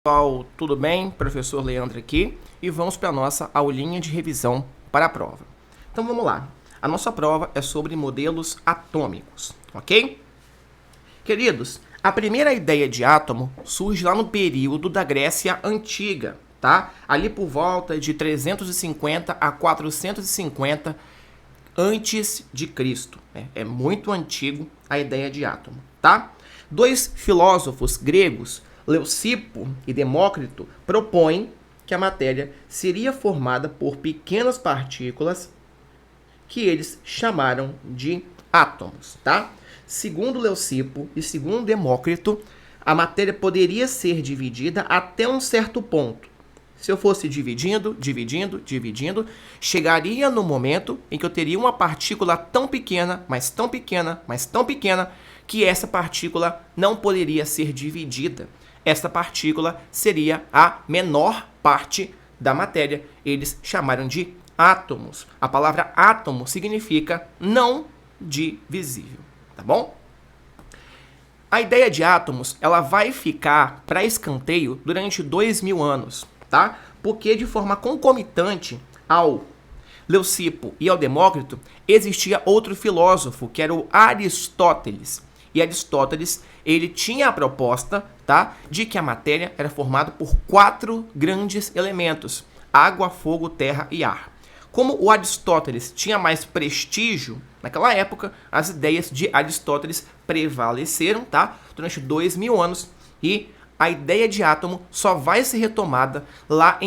Pessoal, tudo bem? Professor Leandro aqui e vamos para a nossa aulinha de revisão para a prova. Então vamos lá. A nossa prova é sobre modelos atômicos, ok? Queridos, a primeira ideia de átomo surge lá no período da Grécia Antiga, tá? Ali por volta de 350 a 450 antes de Cristo. É muito antigo a ideia de átomo, tá? Dois filósofos gregos, Leucipo e Demócrito, propõem que a matéria seria formada por pequenas partículas que eles chamaram de átomos, tá? Segundo Leucipo e segundo Demócrito, a matéria poderia ser dividida até um certo ponto. Se eu fosse dividindo, chegaria no momento em que eu teria uma partícula tão pequena, mas tão pequena, mas tão pequena, que essa partícula não poderia ser dividida. Essa partícula seria a menor parte da matéria. Eles chamaram de átomos. A palavra átomo significa não divisível, tá bom? A ideia de átomos, ela vai ficar para escanteio durante 2000 anos, tá? Porque de forma concomitante ao Leucipo e ao Demócrito, existia outro filósofo, que era o Aristóteles. E Aristóteles, ele tinha a proposta, tá, de que a matéria era formada por 4 grandes elementos: água, fogo, terra e ar. Como o Aristóteles tinha mais prestígio naquela época, as ideias de Aristóteles prevaleceram, tá, durante 2000 anos, e a ideia de átomo só vai ser retomada lá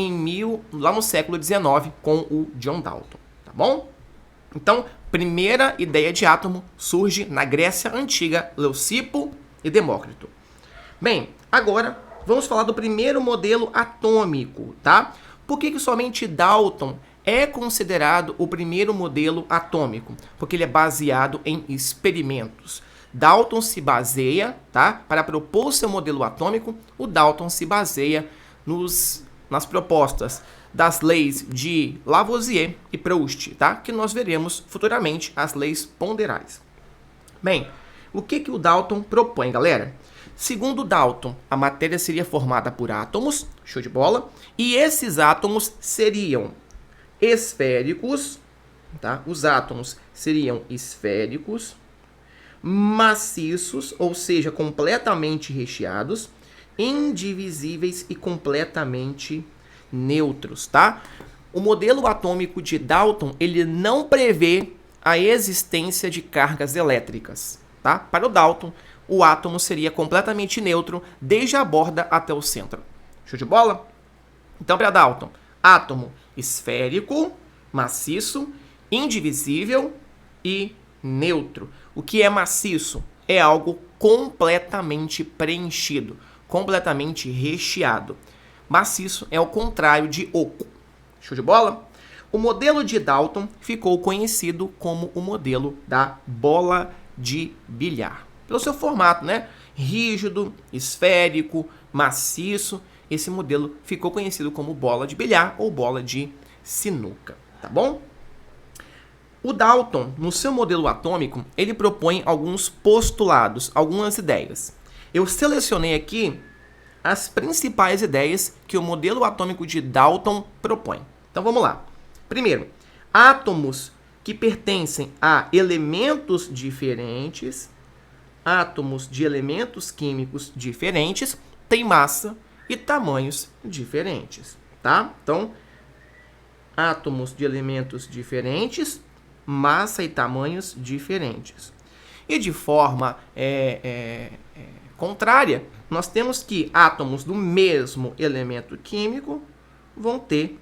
no século XIX com o John Dalton, tá bom? Então, primeira ideia de átomo surge na Grécia Antiga, Leucipo e Demócrito. Bem, agora vamos falar do primeiro modelo atômico, tá? Por que somente Dalton é considerado o primeiro modelo atômico? Porque ele é baseado em experimentos. Dalton se baseia, tá? Para propor seu modelo atômico, o Dalton se baseia nas propostas das leis de Lavoisier e Proust, tá? Que nós veremos futuramente as leis ponderais. Bem, o que o Dalton propõe, galera? Segundo Dalton, a matéria seria formada por átomos, show de bola, e esses átomos seriam esféricos, tá? Os átomos seriam esféricos, maciços, ou seja, completamente recheados, indivisíveis e completamente neutros, tá? O modelo atômico de Dalton, ele não prevê a existência de cargas elétricas, tá? Para o Dalton, o átomo seria completamente neutro desde a borda até o centro. Show de bola? Então, para Dalton, átomo esférico, maciço, indivisível e neutro. O que é maciço? É algo completamente preenchido, completamente recheado. Maciço é o contrário de oco. Show de bola? O modelo de Dalton ficou conhecido como o modelo da bola de bilhar. Pelo seu formato, né? Rígido, esférico, maciço. Esse modelo ficou conhecido como bola de bilhar ou bola de sinuca, tá bom? O Dalton, no seu modelo atômico, ele propõe alguns postulados, algumas ideias. Eu selecionei aqui as principais ideias que o modelo atômico de Dalton propõe. Então vamos lá. Primeiro, átomos que pertencem a elementos diferentes, átomos de elementos químicos diferentes, têm massa e tamanhos diferentes, tá? Então, átomos de elementos diferentes, massa e tamanhos diferentes. E de forma contrária, nós temos que átomos do mesmo elemento químico vão ter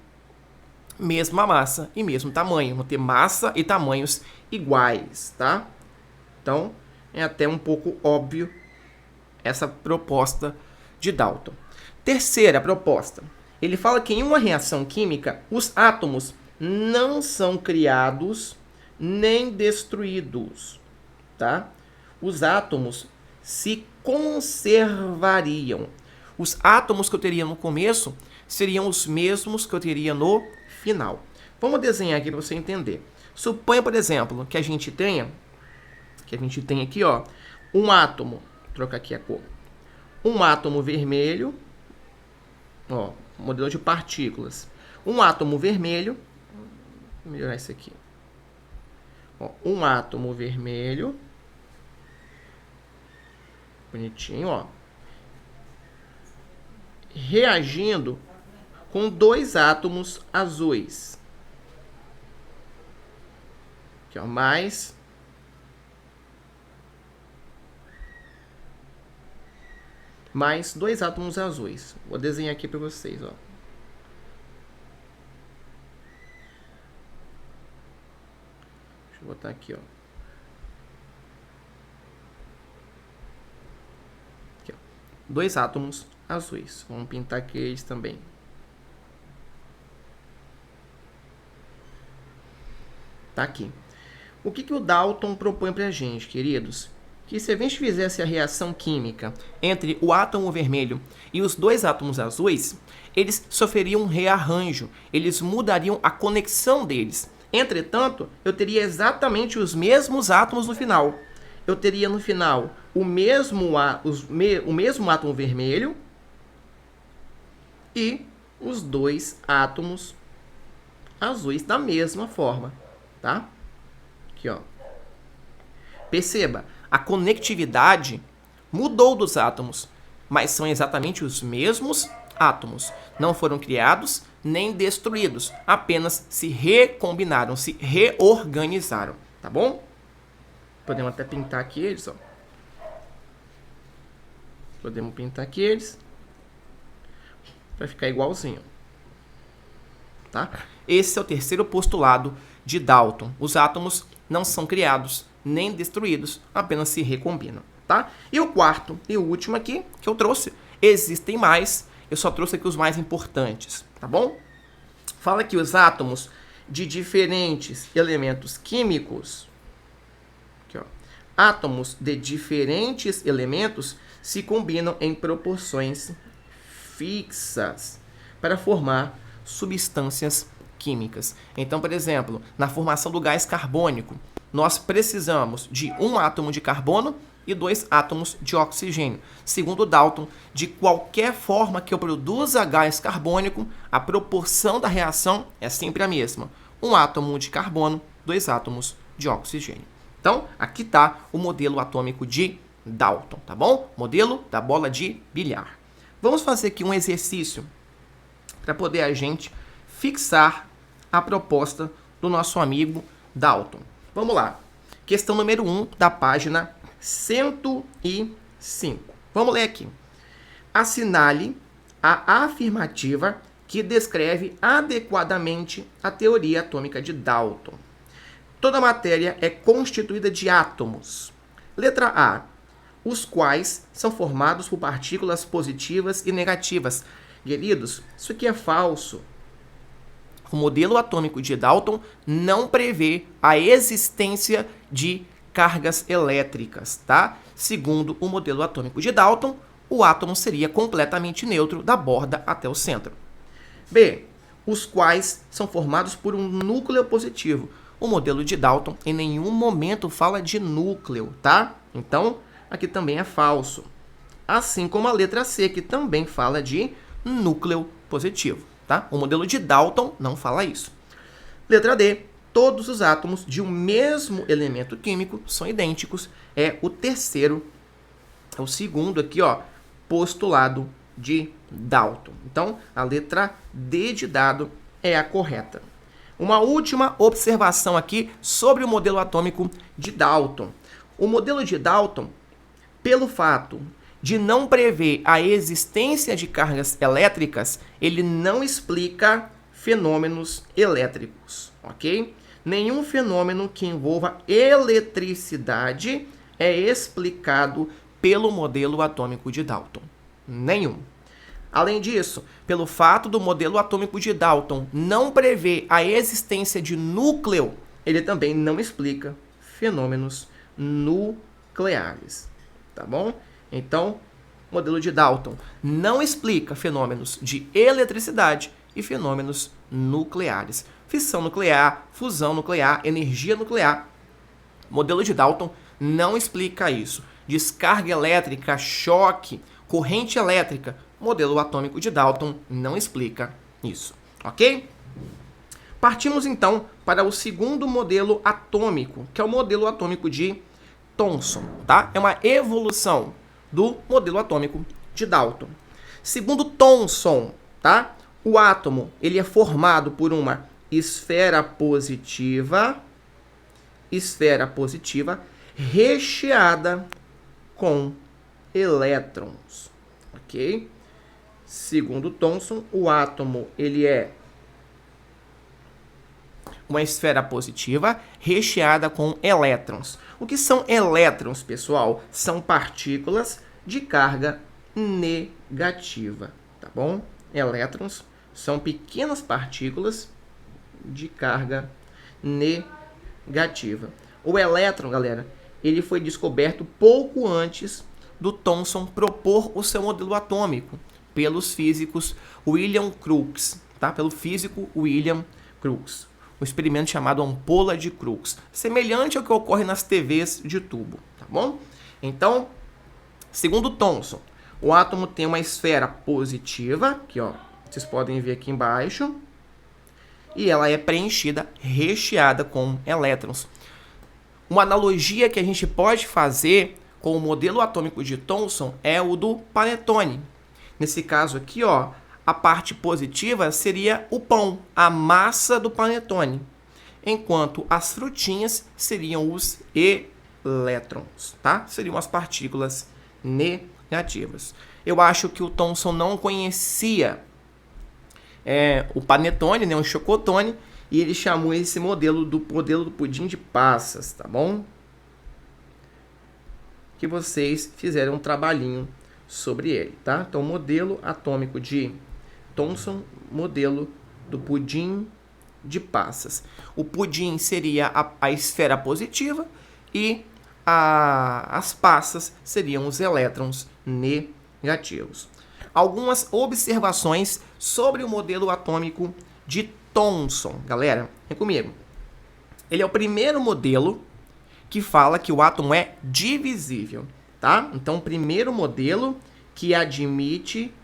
mesma massa e mesmo tamanho, vão ter massa e tamanhos iguais, tá? Então, é até um pouco óbvio essa proposta de Dalton. Terceira proposta, ele fala que em uma reação química, os átomos não são criados nem destruídos, tá? Os átomos se conservariam. Os átomos que eu teria no começo seriam os mesmos que eu teria no final. Vamos desenhar aqui para você entender. Suponha, por exemplo, que a gente tenha aqui, ó, um átomo, vou trocar aqui a cor. Um átomo vermelho Ó, modelo de partículas. Um átomo vermelho. Vou melhorar isso aqui. Ó, um átomo vermelho. Bonitinho, ó. Reagindo com dois átomos azuis. Aqui, ó, mais dois átomos azuis. Vou desenhar aqui para vocês, ó. Deixa eu botar aqui, ó. Aqui, ó. Dois átomos azuis. Vamos pintar aqui eles também. Tá aqui. O que o Dalton propõe pra gente, queridos? Que se a gente fizesse a reação química entre o átomo vermelho e os dois átomos azuis, eles sofreriam um rearranjo, eles mudariam a conexão deles. Entretanto, eu teria exatamente os mesmos átomos no final. Eu teria no final o mesmo átomo vermelho e os dois átomos azuis da mesma forma, tá? Aqui, ó. Perceba, a conectividade mudou dos átomos, mas são exatamente os mesmos átomos. Não foram criados nem destruídos, apenas se recombinaram, se reorganizaram, tá bom? Podemos até pintar aqui eles, ó. Podemos pintar aqui eles. Vai ficar igualzinho, tá? Esse é o terceiro postulado de Dalton. Os átomos não são criados nem destruídos, apenas se recombinam, tá? E o quarto e o último aqui que eu trouxe, existem mais, eu só trouxe aqui os mais importantes, tá bom? Fala que os átomos de diferentes elementos químicos, aqui, ó, átomos de diferentes elementos se combinam em proporções fixas para formar substâncias químicas. Então, por exemplo, na formação do gás carbônico, nós precisamos de um átomo de carbono e dois átomos de oxigênio. Segundo Dalton, de qualquer forma que eu produza gás carbônico, a proporção da reação é sempre a mesma. Um átomo de carbono, dois átomos de oxigênio. Então, aqui está o modelo atômico de Dalton, tá bom? Modelo da bola de bilhar. Vamos fazer aqui um exercício para poder a gente fixar a proposta do nosso amigo Dalton. Vamos lá. Questão número 1 da página 105. Vamos ler aqui. Assinale a afirmativa que descreve adequadamente a teoria atômica de Dalton. Toda matéria é constituída de átomos. Letra A. Os quais são formados por partículas positivas e negativas. Queridos, isso aqui é falso. O modelo atômico de Dalton não prevê a existência de cargas elétricas, tá? Segundo o modelo atômico de Dalton, o átomo seria completamente neutro da borda até o centro. B. Os quais são formados por um núcleo positivo. O modelo de Dalton em nenhum momento fala de núcleo, tá? Então, aqui também é falso. Assim como a letra C, que também fala de núcleo positivo. Tá? O modelo de Dalton não fala isso. Letra D. Todos os átomos de um mesmo elemento químico são idênticos. É o segundo aqui, ó, postulado de Dalton. Então, a letra D de dado é a correta. Uma última observação aqui sobre o modelo atômico de Dalton. O modelo de Dalton, pelo fato de não prever a existência de cargas elétricas, ele não explica fenômenos elétricos, ok? Nenhum fenômeno que envolva eletricidade é explicado pelo modelo atômico de Dalton. Nenhum. Além disso, pelo fato do modelo atômico de Dalton não prever a existência de núcleo, ele também não explica fenômenos nucleares, tá bom? Então, o modelo de Dalton não explica fenômenos de eletricidade e fenômenos nucleares. Fissão nuclear, fusão nuclear, energia nuclear. O modelo de Dalton não explica isso. Descarga elétrica, choque, corrente elétrica, O modelo atômico de Dalton não explica isso, ok? Partimos então para o segundo modelo atômico, que é o modelo atômico de Thomson, tá? É uma evolução do modelo atômico de Dalton. Segundo Thomson, tá? O átomo, ele é formado por uma esfera positiva recheada com elétrons, ok? Segundo Thomson, o átomo, ele é uma esfera positiva recheada com elétrons. O que são elétrons, pessoal? São partículas de carga negativa, tá bom? Elétrons são pequenas partículas de carga negativa. O elétron, galera, ele foi descoberto pouco antes do Thomson propor o seu modelo atômico pelos físicos William Crookes, tá? Pelo físico William Crookes. Um experimento chamado ampola de Crookes, semelhante ao que ocorre nas TVs de tubo, tá bom? Então, segundo Thomson, o átomo tem uma esfera positiva, que ó, vocês podem ver aqui embaixo, e ela é preenchida, recheada com elétrons. Uma analogia que a gente pode fazer com o modelo atômico de Thomson é o do panetone. Nesse caso aqui, ó, a parte positiva seria o pão, a massa do panetone, enquanto as frutinhas seriam os elétrons, tá? Seriam as partículas negativas. Eu acho que o Thomson não conhecia o panetone, né, o chocotone, e ele chamou esse modelo do pudim de passas, tá bom? Que vocês fizeram um trabalhinho sobre ele, tá? Então, modelo atômico de Thomson, modelo do pudim de passas. O pudim seria a esfera positiva e as passas seriam os elétrons negativos. Algumas observações sobre o modelo atômico de Thomson. Galera, vem comigo. Ele é o primeiro modelo que fala que o átomo é divisível, tá? Então, o primeiro modelo que admite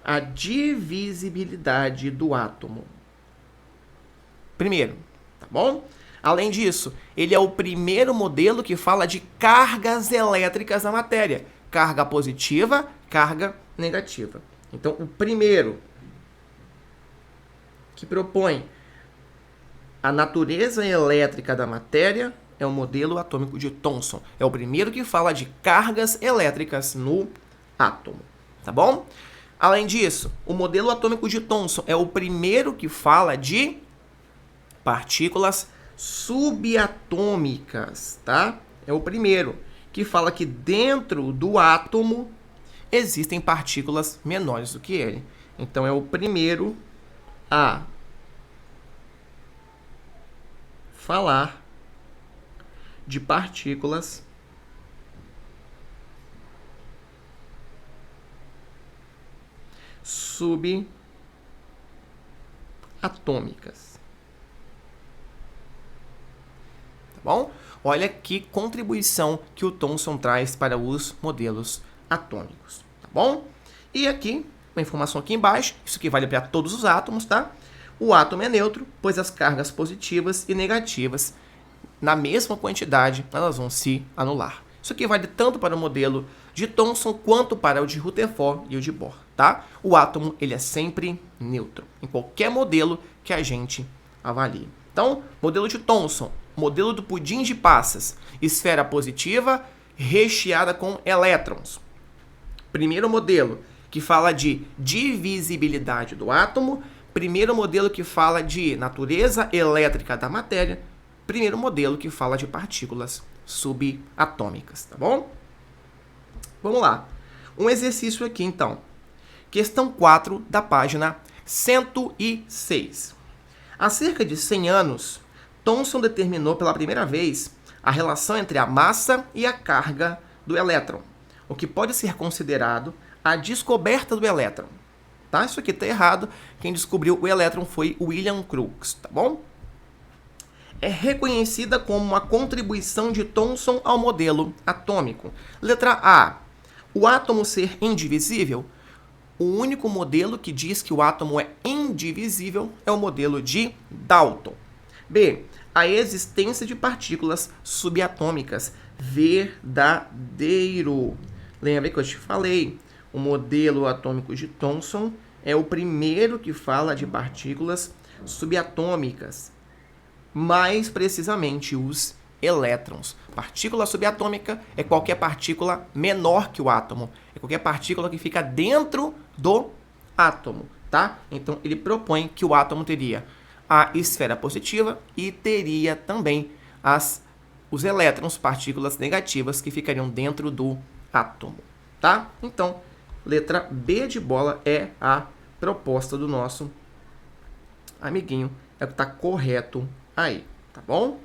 a divisibilidade do átomo. Primeiro, tá bom? Além disso, ele é o primeiro modelo que fala de cargas elétricas na matéria. Carga positiva, carga negativa. Então, o primeiro que propõe a natureza elétrica da matéria é o modelo atômico de Thomson. É o primeiro que fala de cargas elétricas no átomo, tá bom? Além disso, o modelo atômico de Thomson é o primeiro que fala de partículas subatômicas, tá? É o primeiro que fala que dentro do átomo existem partículas menores do que ele. Então, é o primeiro a falar de partículas subatômicas. Tá bom? Olha que contribuição que o Thomson traz para os modelos atômicos, tá bom? E aqui, uma informação aqui embaixo, isso aqui vale para todos os átomos, tá? O átomo é neutro, pois as cargas positivas e negativas, na mesma quantidade, elas vão se anular. Isso aqui vale tanto para o modelo de Thomson quanto para o de Rutherford e o de Bohr, tá? O átomo, ele é sempre neutro, em qualquer modelo que a gente avalie. Então, modelo de Thomson, modelo do pudim de passas, esfera positiva recheada com elétrons. Primeiro modelo que fala de divisibilidade do átomo, primeiro modelo que fala de natureza elétrica da matéria, primeiro modelo que fala de partículas subatômicas, tá bom? Vamos lá. Um exercício aqui, então. Questão 4 da página 106. Há cerca de 100 anos, Thomson determinou pela primeira vez a relação entre a massa e a carga do elétron, o que pode ser considerado a descoberta do elétron. Tá? Isso aqui está errado. Quem descobriu o elétron foi William Crookes, tá bom? É reconhecida como uma contribuição de Thomson ao modelo atômico. Letra A. O átomo ser indivisível. o único modelo que diz que o átomo é indivisível é o modelo de Dalton. B. A existência de partículas subatômicas. Verdadeiro. Lembra que eu te falei? O modelo atômico de Thomson é o primeiro que fala de partículas subatômicas. Mais precisamente, os elétrons. Partícula subatômica é qualquer partícula menor que o átomo. É qualquer partícula que fica dentro do átomo, tá? Então, ele propõe que o átomo teria a esfera positiva e teria também os elétrons, partículas negativas, que ficariam dentro do átomo, tá? Então, letra B de bola é a proposta do nosso amiguinho. É o que está correto aí, tá bom?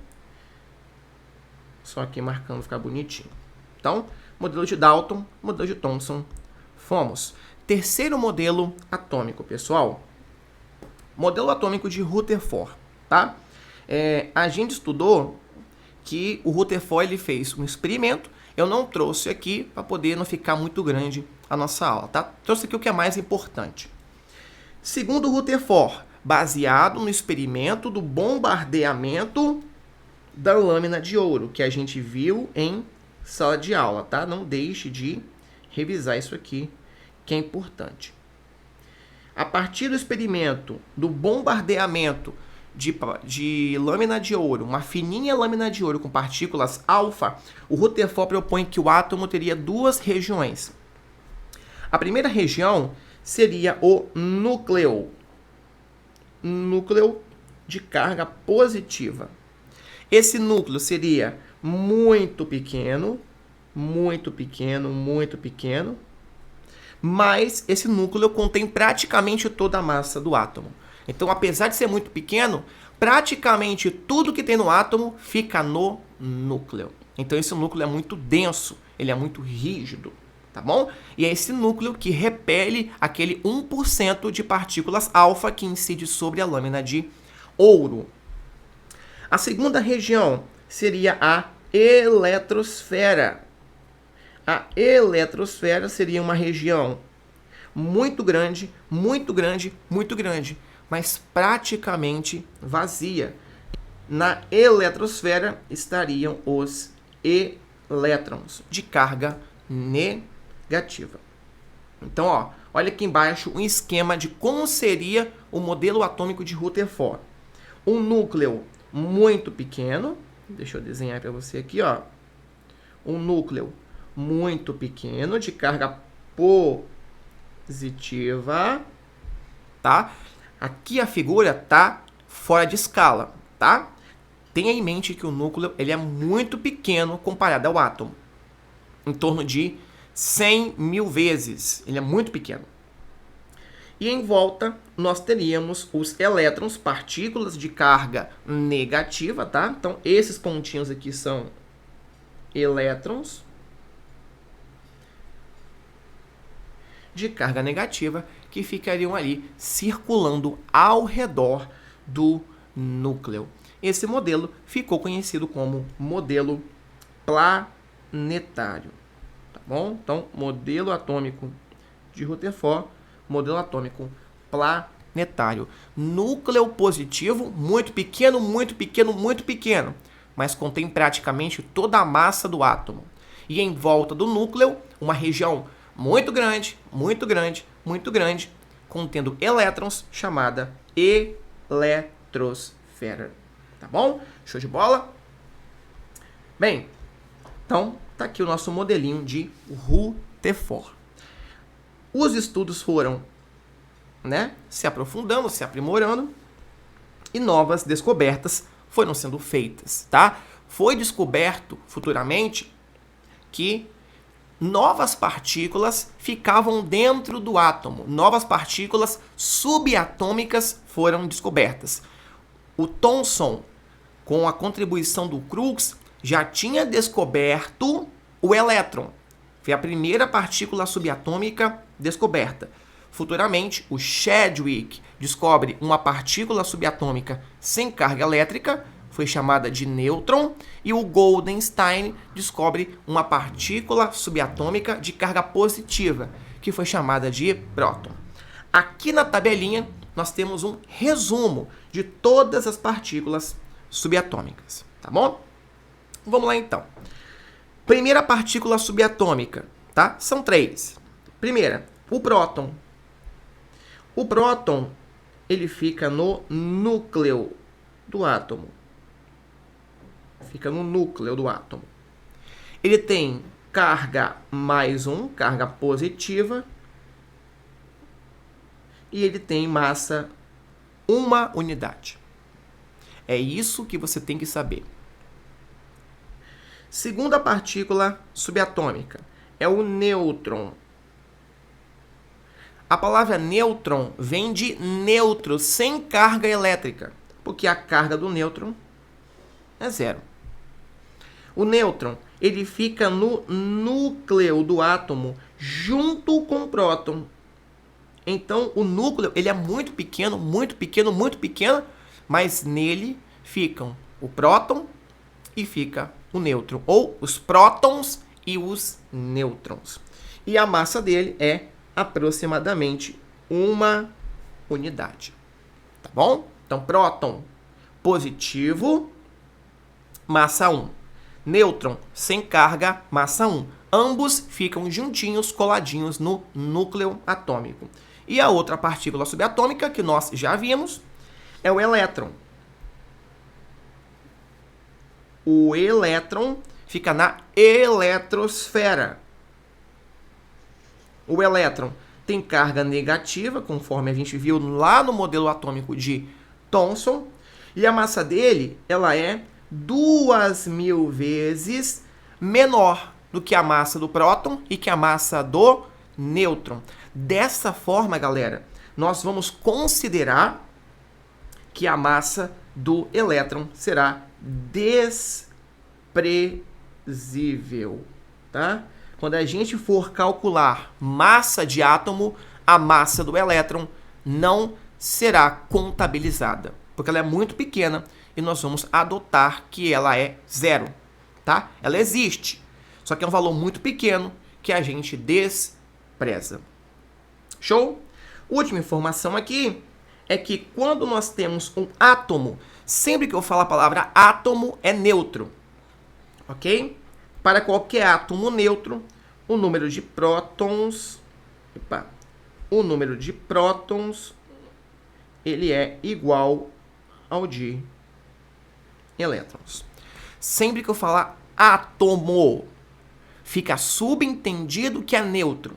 Só aqui marcando ficar bonitinho. Então, modelo de Dalton, modelo de Thomson, fomos. Terceiro modelo atômico, pessoal. Modelo atômico de Rutherford, tá? A gente estudou que o Rutherford ele fez um experimento. Eu não trouxe aqui para poder não ficar muito grande a nossa aula, tá? Trouxe aqui o que é mais importante. Segundo Rutherford, baseado no experimento do bombardeamento da lâmina de ouro, que a gente viu em sala de aula, tá? Não deixe de revisar isso aqui, que é importante. A partir do experimento do bombardeamento de lâmina de ouro, uma fininha lâmina de ouro com partículas alfa, o Rutherford propõe que o átomo teria duas regiões. A primeira região seria o núcleo de carga positiva. Esse núcleo seria muito pequeno, mas esse núcleo contém praticamente toda a massa do átomo. Então, apesar de ser muito pequeno, praticamente tudo que tem no átomo fica no núcleo. Então, esse núcleo é muito denso, ele é muito rígido, tá bom? E é esse núcleo que repele aquele 1% de partículas alfa que incide sobre a lâmina de ouro. A segunda região seria a eletrosfera. A eletrosfera seria uma região muito grande, mas praticamente vazia. Na eletrosfera estariam os elétrons de carga negativa. Então, ó, olha aqui embaixo um esquema de como seria o modelo atômico de Rutherford. Um núcleo muito pequeno, deixa eu desenhar para você aqui, ó. Um núcleo muito pequeno de carga positiva, tá? Aqui a figura tá fora de escala, tá? Tenha em mente que o núcleo ele é muito pequeno comparado ao átomo, em torno de 100 mil vezes. Ele é muito pequeno. E em volta nós teríamos os elétrons, partículas de carga negativa, tá? Então esses pontinhos aqui são elétrons de carga negativa que ficariam ali circulando ao redor do núcleo. Esse modelo ficou conhecido como modelo planetário, tá bom? Então, modelo atômico de Rutherford, modelo atômico planetário. Núcleo positivo, muito pequeno, mas contém praticamente toda a massa do átomo. E em volta do núcleo, uma região muito grande, contendo elétrons, chamada eletrosfera. Tá bom? Show de bola? Bem, então tá aqui o nosso modelinho de Rutherford. Os estudos foram, se aprofundando, se aprimorando e novas descobertas foram sendo feitas, tá? Foi descoberto futuramente que novas partículas ficavam dentro do átomo. Novas partículas subatômicas foram descobertas. O Thomson, com a contribuição do Crookes, já tinha descoberto o elétron. Foi a primeira partícula subatômica descoberta. Futuramente, o Chadwick descobre uma partícula subatômica sem carga elétrica, foi chamada de nêutron, e o Goldenstein descobre uma partícula subatômica de carga positiva, que foi chamada de próton. Aqui na tabelinha, nós temos um resumo de todas as partículas subatômicas, tá bom? Vamos lá, então. Primeira partícula subatômica, tá? São 3. Primeira, o próton. O próton, ele fica no núcleo do átomo. Fica no núcleo do átomo. Ele tem carga mais 1, carga positiva. E ele tem massa 1 unidade. É isso que você tem que saber. Segunda partícula subatômica é o nêutron. A palavra nêutron vem de neutro, sem carga elétrica, porque a carga do nêutron é 0. O nêutron, ele fica no núcleo do átomo junto com o próton. Então, o núcleo, ele é muito pequeno, muito pequeno, muito pequeno, mas nele ficam o próton e fica o nêutron, ou os prótons e os nêutrons. E a massa dele é aproximadamente 1 unidade. Tá bom? Então, próton positivo, massa 1. Nêutron sem carga, massa 1. Ambos ficam juntinhos, coladinhos no núcleo atômico. E a outra partícula subatômica, que nós já vimos, é o elétron. O elétron fica na eletrosfera. O elétron tem carga negativa, conforme a gente viu lá no modelo atômico de Thomson, e a massa dele, ela é 2.000 vezes menor do que a massa do próton e que a massa do nêutron. Dessa forma, galera, nós vamos considerar que a massa do elétron será desprezível, tá? Quando a gente for calcular massa de átomo, a massa do elétron não será contabilizada, porque ela é muito pequena e nós vamos adotar que ela é 0, tá? Ela existe, só que é um valor muito pequeno que a gente despreza. Show? Última informação aqui é que quando nós temos um átomo, sempre que eu falo a palavra átomo é neutro, ok? Para qualquer átomo neutro, o número de prótons, ele é igual ao de elétrons. Sempre que eu falar átomo, fica subentendido que é neutro.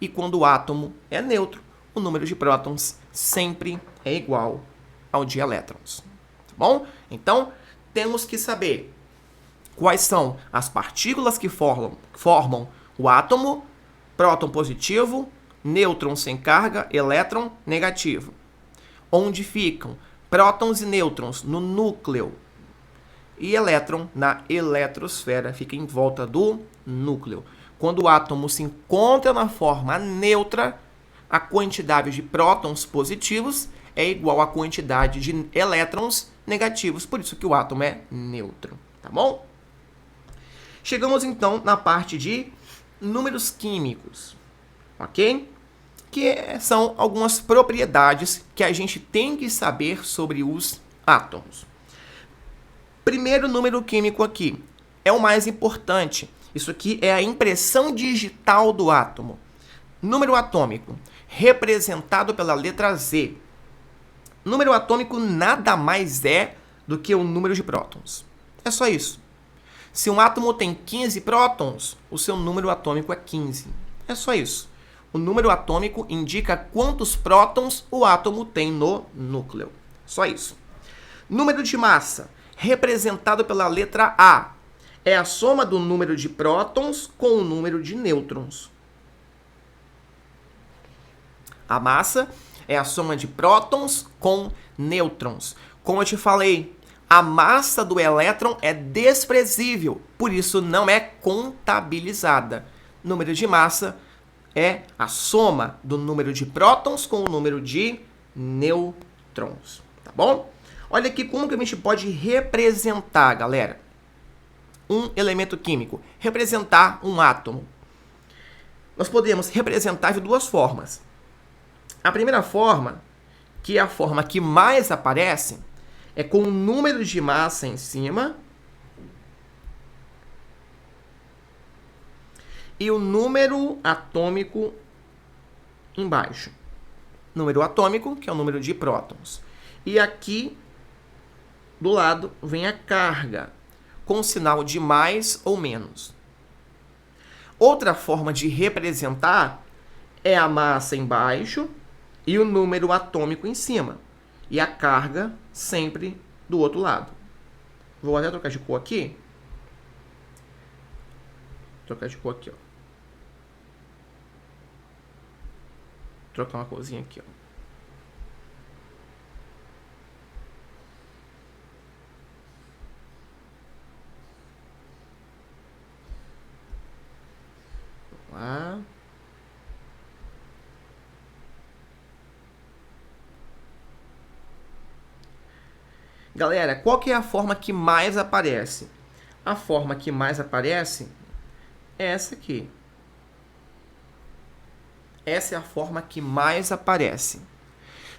E quando o átomo é neutro, o número de prótons sempre é igual ao de elétrons. Tá bom? Então, temos que saber quais são as partículas que formam o átomo: próton positivo, nêutron sem carga, elétron negativo. Onde ficam prótons e nêutrons? No núcleo. E elétron na eletrosfera, fica em volta do núcleo. Quando o átomo se encontra na forma neutra, a quantidade de prótons positivos é igual à quantidade de elétrons negativos, por isso que o átomo é neutro, tá bom? Chegamos então na parte de números químicos, ok? Que são algumas propriedades que a gente tem que saber sobre os átomos. Primeiro número químico aqui é o mais importante. Isso aqui é a impressão digital do átomo. Número atômico, representado pela letra Z. Número atômico nada mais é do que o número de prótons. É só isso. Se um átomo tem 15 prótons, o seu número atômico é 15. É só isso. O número atômico indica quantos prótons o átomo tem no núcleo. Só isso. Número de massa, representado pela letra A. É a soma do número de prótons com o número de nêutrons. A massa é a soma de prótons com nêutrons. Como eu te falei, a massa do elétron é desprezível, por isso não é contabilizada. Número de massa é a soma do número de prótons com o número de nêutrons, tá bom? Olha aqui como que a gente pode representar, galera, um elemento químico, representar um átomo. nós podemos representar de duas formas. A primeira forma, que é a forma que mais aparece, é com o número de massa em cima e o número atômico embaixo. Número atômico, que é o número de prótons. E aqui, do lado, vem a carga, com o sinal de mais ou menos. Outra forma de representar é a massa embaixo e o número atômico em cima. E a carga sempre do outro lado. Vou até trocar de cor aqui. Trocar de cor aqui, ó. Trocar uma corzinha aqui, ó. Vamos lá. Galera, qual que é a forma que mais aparece? A forma que mais aparece é essa aqui. Essa é a forma que mais aparece.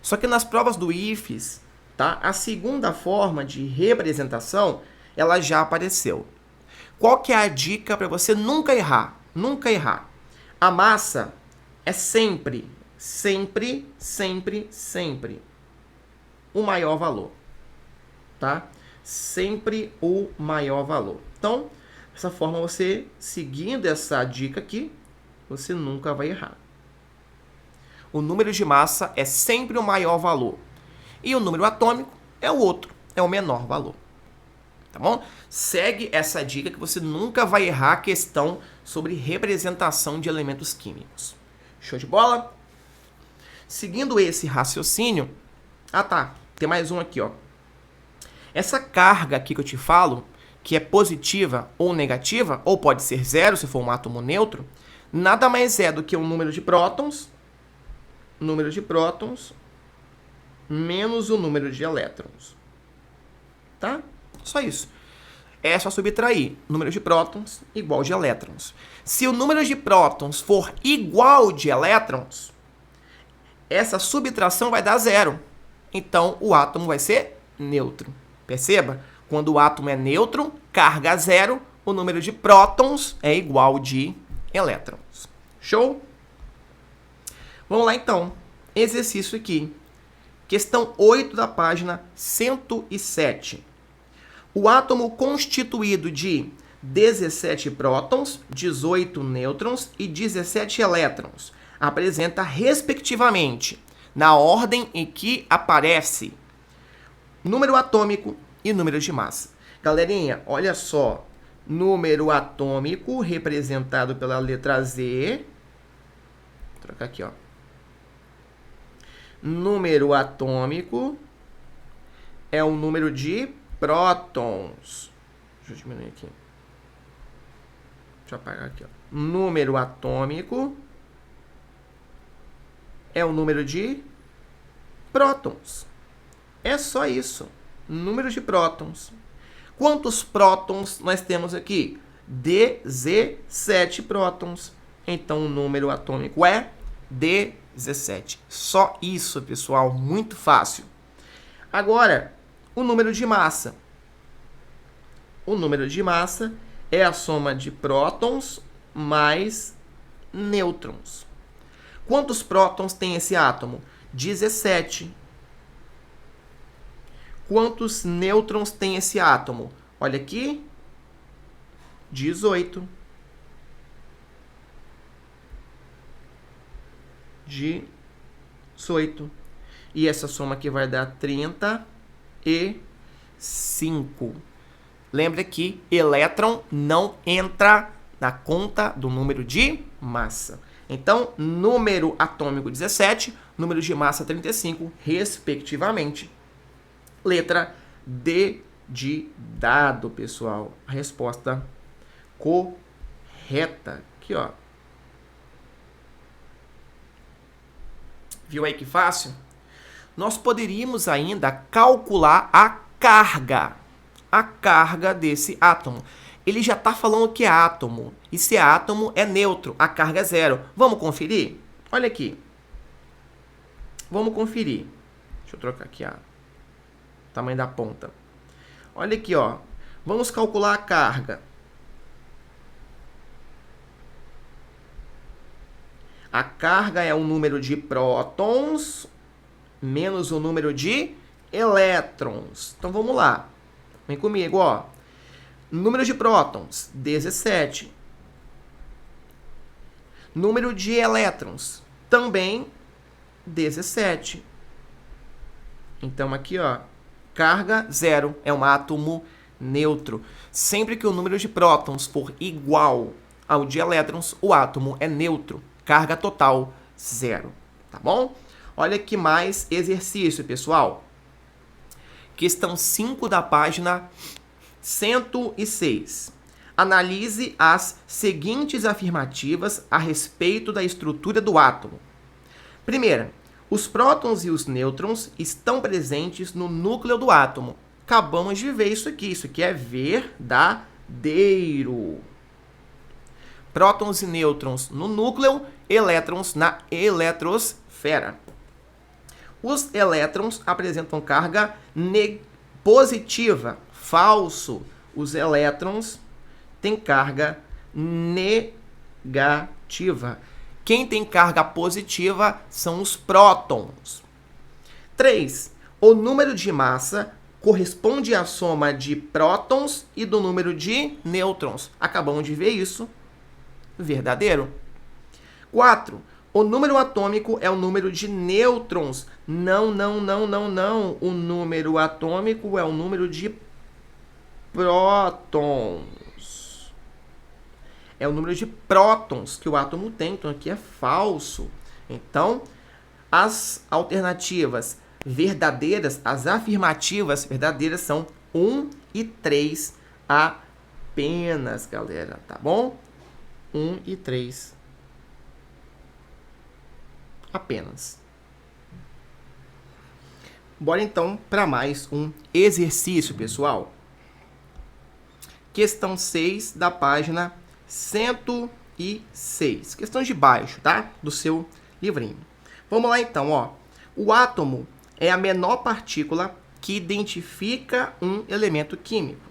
Só que nas provas do IFES, tá? A segunda forma de representação, ela já apareceu. Qual que é a dica para você nunca errar? Nunca errar. A massa é sempre o maior valor, tá? Sempre o maior valor. Então, dessa forma, você seguindo essa dica aqui, você nunca vai errar. O número de massa é sempre o maior valor. E o número atômico é o outro, é o menor valor. Tá bom? Segue essa dica que você nunca vai errar a questão sobre representação de elementos químicos. Show de bola? Seguindo esse raciocínio... Ah, tá. Tem mais um aqui, ó. Essa carga aqui que eu te falo, que é positiva ou negativa, ou pode ser zero se for um átomo neutro, nada mais é do que um número de prótons menos o número de elétrons. Tá? Só isso. É só subtrair número de prótons igual de elétrons. Se o número de prótons for igual de elétrons, essa subtração vai dar zero. Então, o átomo vai ser neutro. Perceba? Quando o átomo é neutro, carga zero, o número de prótons é igual de elétrons. Show? Vamos lá, então. Exercício aqui. Questão 8 da página 107. O átomo constituído de 17 prótons, 18 nêutrons e 17 elétrons apresenta, respectivamente, na ordem em que aparece, número atômico e número de massa. Galerinha, olha só. Número atômico representado pela letra Z. Vou trocar aqui, ó. Número atômico é o número de prótons. Deixa eu diminuir aqui. Deixa eu apagar aqui, ó. Número atômico é o número de prótons. É só isso. Número de prótons. Quantos prótons nós temos aqui? 17 prótons. Então, o número atômico é 17. Só isso, pessoal. Muito fácil. Agora, o número de massa. O número de massa é a soma de prótons mais nêutrons. Quantos prótons tem esse átomo? 17. Quantos nêutrons tem esse átomo? Olha aqui. 18. 18. E essa soma aqui vai dar 35. Lembra que elétron não entra na conta do número de massa. Então, número atômico 17, número de massa 35, respectivamente. Letra D de dado, pessoal. A resposta correta. Aqui, ó. Viu aí que fácil? Nós poderíamos ainda calcular a carga desse átomo. ele já está falando que é átomo. E se é átomo, é neutro, a carga é zero. Vamos conferir? Olha aqui. Vamos conferir. Deixa eu trocar aqui o tamanho da ponta. Olha aqui, ó. Vamos calcular a carga. A carga é o número de prótons menos o número de elétrons. Então, vamos lá. Vem comigo, ó. Número de prótons, 17. Número de elétrons, também 17. Então, aqui, ó, carga zero. É um átomo neutro. Sempre que o número de prótons for igual ao de elétrons, o átomo é neutro. Carga total, zero. Tá bom? Olha que mais exercício, pessoal. Questão 5 da página 106. Analise as seguintes afirmativas a respeito da estrutura do átomo. Primeira, os prótons e os nêutrons estão presentes no núcleo do átomo. Acabamos de ver isso aqui. Isso aqui é verdadeiro. Prótons e nêutrons no núcleo, elétrons na eletrosfera. Os elétrons apresentam carga positiva. Falso. Os elétrons têm carga negativa. Quem tem carga positiva são os prótons. 3. O número de massa corresponde à soma de prótons e do número de nêutrons. Acabamos de ver isso. Verdadeiro. 4. O número atômico é o número de nêutrons. Não. O número atômico é o número de prótons. É o número de prótons que o átomo tem. Então, aqui é falso. Então, as alternativas verdadeiras, as afirmativas verdadeiras são 1 e 3 apenas, galera. Tá bom? 1 e 3 apenas. Bora então para mais um exercício, pessoal. Questão 6 da página 106. Questão de baixo, tá? Do seu livrinho. Vamos lá então, ó. O átomo é a menor partícula que identifica um elemento químico.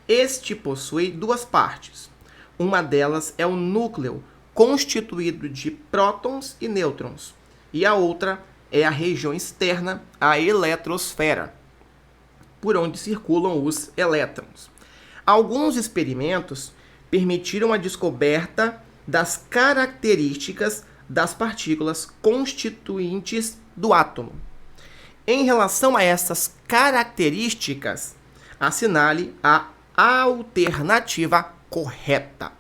Este possui duas partes. Uma delas é o núcleo, constituído de prótons e nêutrons. E a outra é a região externa, a eletrosfera, por onde circulam os elétrons. Alguns experimentos permitiram a descoberta das características das partículas constituintes do átomo. Em relação a essas características, assinale a alternativa correta.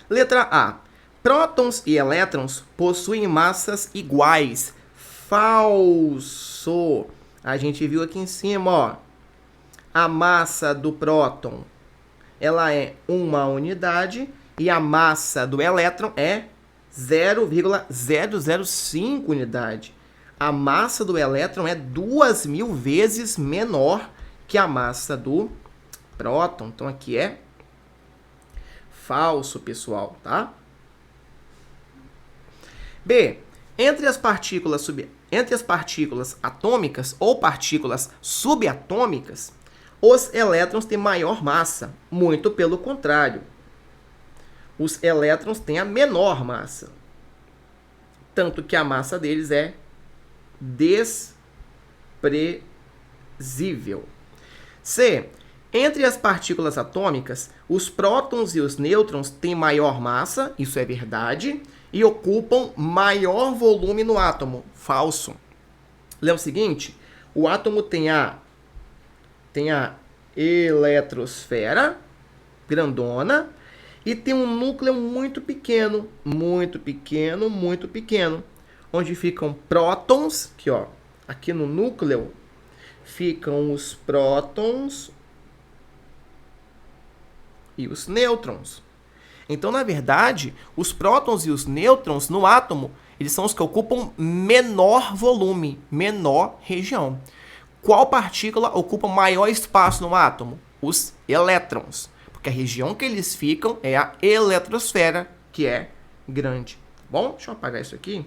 Letra A. Prótons e elétrons possuem massas iguais. Falso. A gente viu aqui em cima, ó. A massa do próton, ela é 1 unidade e a massa do elétron é 0,005 unidade. A massa do elétron é 2.000 vezes menor que a massa do próton. Então, aqui é falso, pessoal, tá? B. Entre as partículas atômicas ou partículas subatômicas, os elétrons têm maior massa. Muito pelo contrário. Os elétrons têm a menor massa. Tanto que a massa deles é desprezível. C. Entre as partículas atômicas, os prótons e os nêutrons têm maior massa, isso é verdade, e ocupam maior volume no átomo. Falso. Lê o seguinte, o átomo tem a eletrosfera, grandona, e tem um núcleo muito pequeno, onde ficam prótons, aqui no núcleo, ficam os prótons e os nêutrons. Então, na verdade, os prótons e os nêutrons no átomo, eles são os que ocupam menor volume, menor região. Qual partícula ocupa maior espaço no átomo? Os elétrons. porque a região que eles ficam é a eletrosfera, que é grande. Bom, deixa eu apagar isso aqui.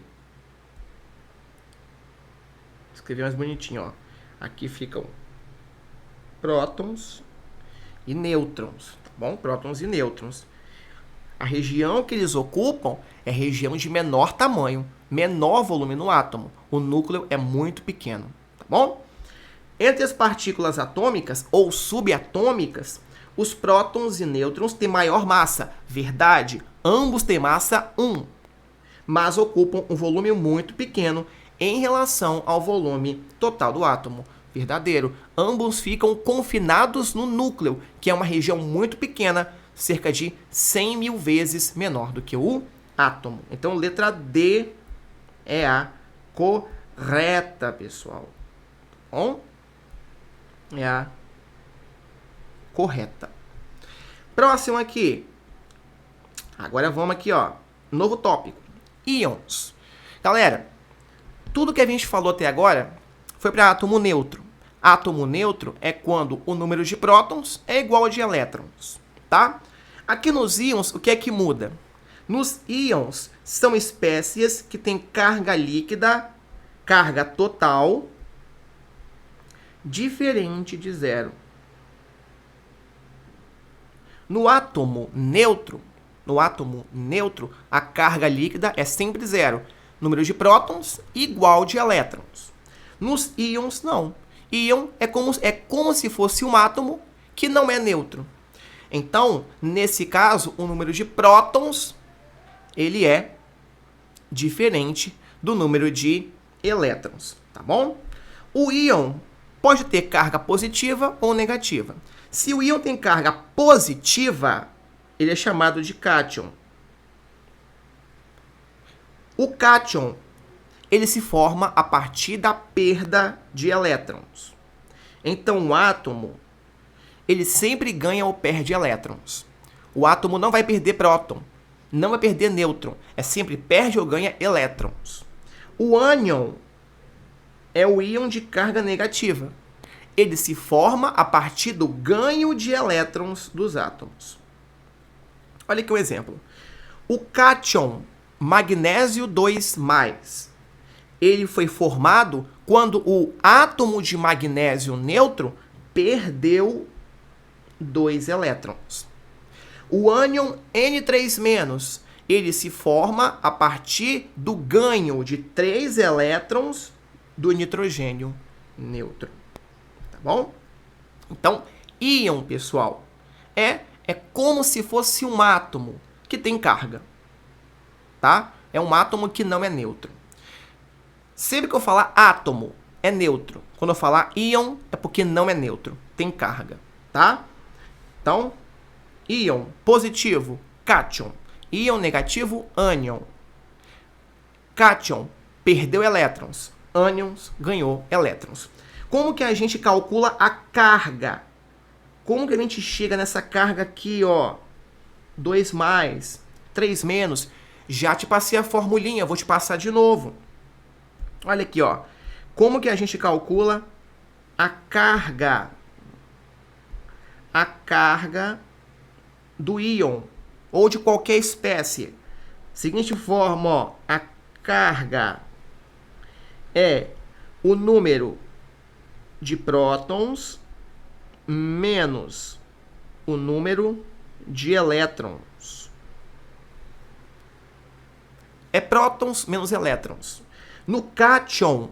Escrevi mais bonitinho, ó. Aqui ficam prótons e nêutrons, tá bom? Prótons e nêutrons. A região que eles ocupam é a região de menor tamanho, menor volume no átomo. O núcleo é muito pequeno, tá bom? Entre as partículas atômicas ou subatômicas, os prótons e nêutrons têm maior massa. Verdade, ambos têm massa 1, mas ocupam um volume muito pequeno em relação ao volume total do átomo. Verdadeiro, ambos ficam confinados no núcleo, que é uma região muito pequena, cerca de 100 mil vezes menor do que o átomo. Então, letra D é a correta, pessoal. Bom? É a correta. Próximo aqui. Agora vamos aqui, ó. Novo tópico. Íons. Galera, tudo que a gente falou até agora foi para átomo neutro. Átomo neutro é quando o número de prótons é igual ao de elétrons, tá? Aqui nos íons, o que é que muda? Nos íons, são espécies que têm carga líquida, carga total, diferente de zero. No átomo neutro, a carga líquida é sempre zero. Número de prótons igual de elétrons. Nos íons, não. Íon é como se fosse um átomo que não é neutro. Então, nesse caso, o número de prótons ele é diferente do número de elétrons, tá bom? O íon pode ter carga positiva ou negativa. Se o íon tem carga positiva, ele é chamado de cátion. O cátion, ele se forma a partir da perda de elétrons. Então, o átomo, ele sempre ganha ou perde elétrons. O átomo não vai perder próton, não vai perder nêutron. É sempre perde ou ganha elétrons. O ânion é o íon de carga negativa. Ele se forma a partir do ganho de elétrons dos átomos. Olha aqui um exemplo. O cátion, magnésio 2+, ele foi formado quando o átomo de magnésio neutro perdeu 2 elétrons. O ânion N3-, ele se forma a partir do ganho de 3 elétrons do nitrogênio neutro. Tá bom? Então, íon, pessoal, é como se fosse um átomo que tem carga. Tá? É um átomo que não é neutro. Sempre que eu falar átomo, é neutro. Quando eu falar íon, é porque não é neutro. Tem carga, tá? Então, íon positivo, cátion. Íon negativo, ânion. Cátion perdeu elétrons. Ânions ganhou elétrons. Como que a gente calcula a carga? Como que a gente chega nessa carga aqui, ó? 2+, 3-. Já te passei a formulinha, vou te passar de novo. Olha aqui, ó. Como que a gente calcula a carga? A carga do íon ou de qualquer espécie. Seguinte forma, ó. A carga é o número de prótons menos o número de elétrons. É prótons menos elétrons. No cátion,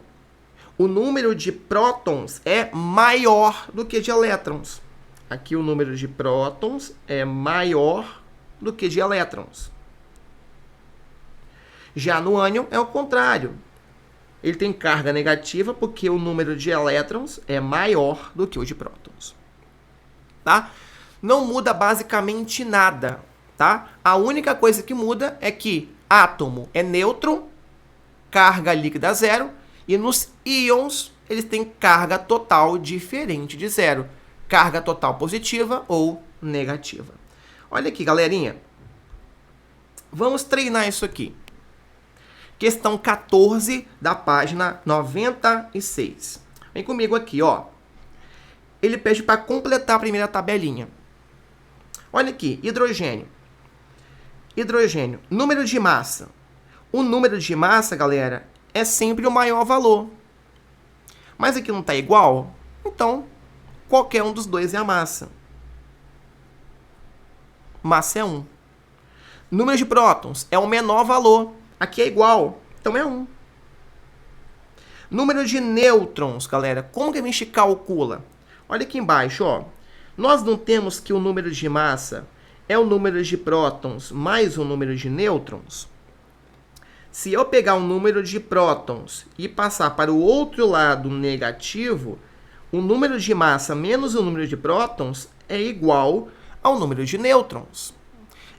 o número de prótons é maior do que de elétrons. Aqui o número de prótons é maior do que de elétrons. Já no ânion é o contrário. Ele tem carga negativa porque o número de elétrons é maior do que o de prótons. Tá? Não muda basicamente nada. Tá? A única coisa que muda é que átomo é neutro, carga líquida zero, e nos íons eles têm carga total diferente de zero. Carga total positiva ou negativa. Olha aqui, galerinha. Vamos treinar isso aqui. Questão 14 da página 96. Vem comigo aqui, ó. Ele pede para completar a primeira tabelinha. Olha aqui, hidrogênio. Hidrogênio, número de massa. O número de massa, galera, é sempre o maior valor. Mas aqui não está igual? Então, qualquer um dos dois é a massa. Massa é 1. Número de prótons é o menor valor. Aqui é igual, então é 1. Número de nêutrons, galera, como que a gente calcula? Olha aqui embaixo, ó. Nós não temos que o número de massa é o número de prótons mais o número de nêutrons? Se eu pegar o número de prótons e passar para o outro lado negativo, o número de massa menos o número de prótons é igual ao número de nêutrons.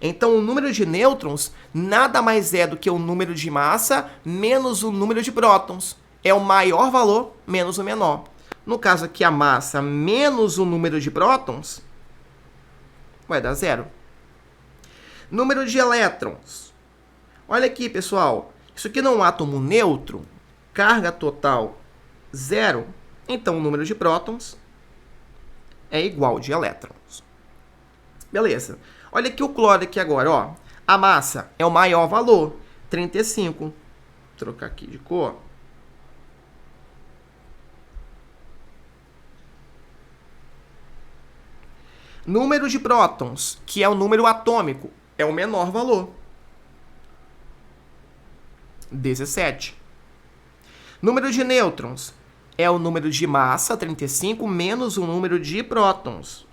Então, o número de nêutrons nada mais é do que o número de massa menos o número de prótons. É o maior valor menos o menor. No caso aqui, a massa menos o número de prótons vai dar 0. Número de elétrons. Olha aqui, pessoal. Isso aqui não é um átomo neutro. Carga total 0. Então, o número de prótons é igual de elétrons. Beleza. Olha aqui o cloro aqui agora, ó. A massa é o maior valor, 35. Vou trocar aqui de cor. Número de prótons, que é o número atômico, é o menor valor, 17. Número de nêutrons é o número de massa, 35, menos o número de prótons.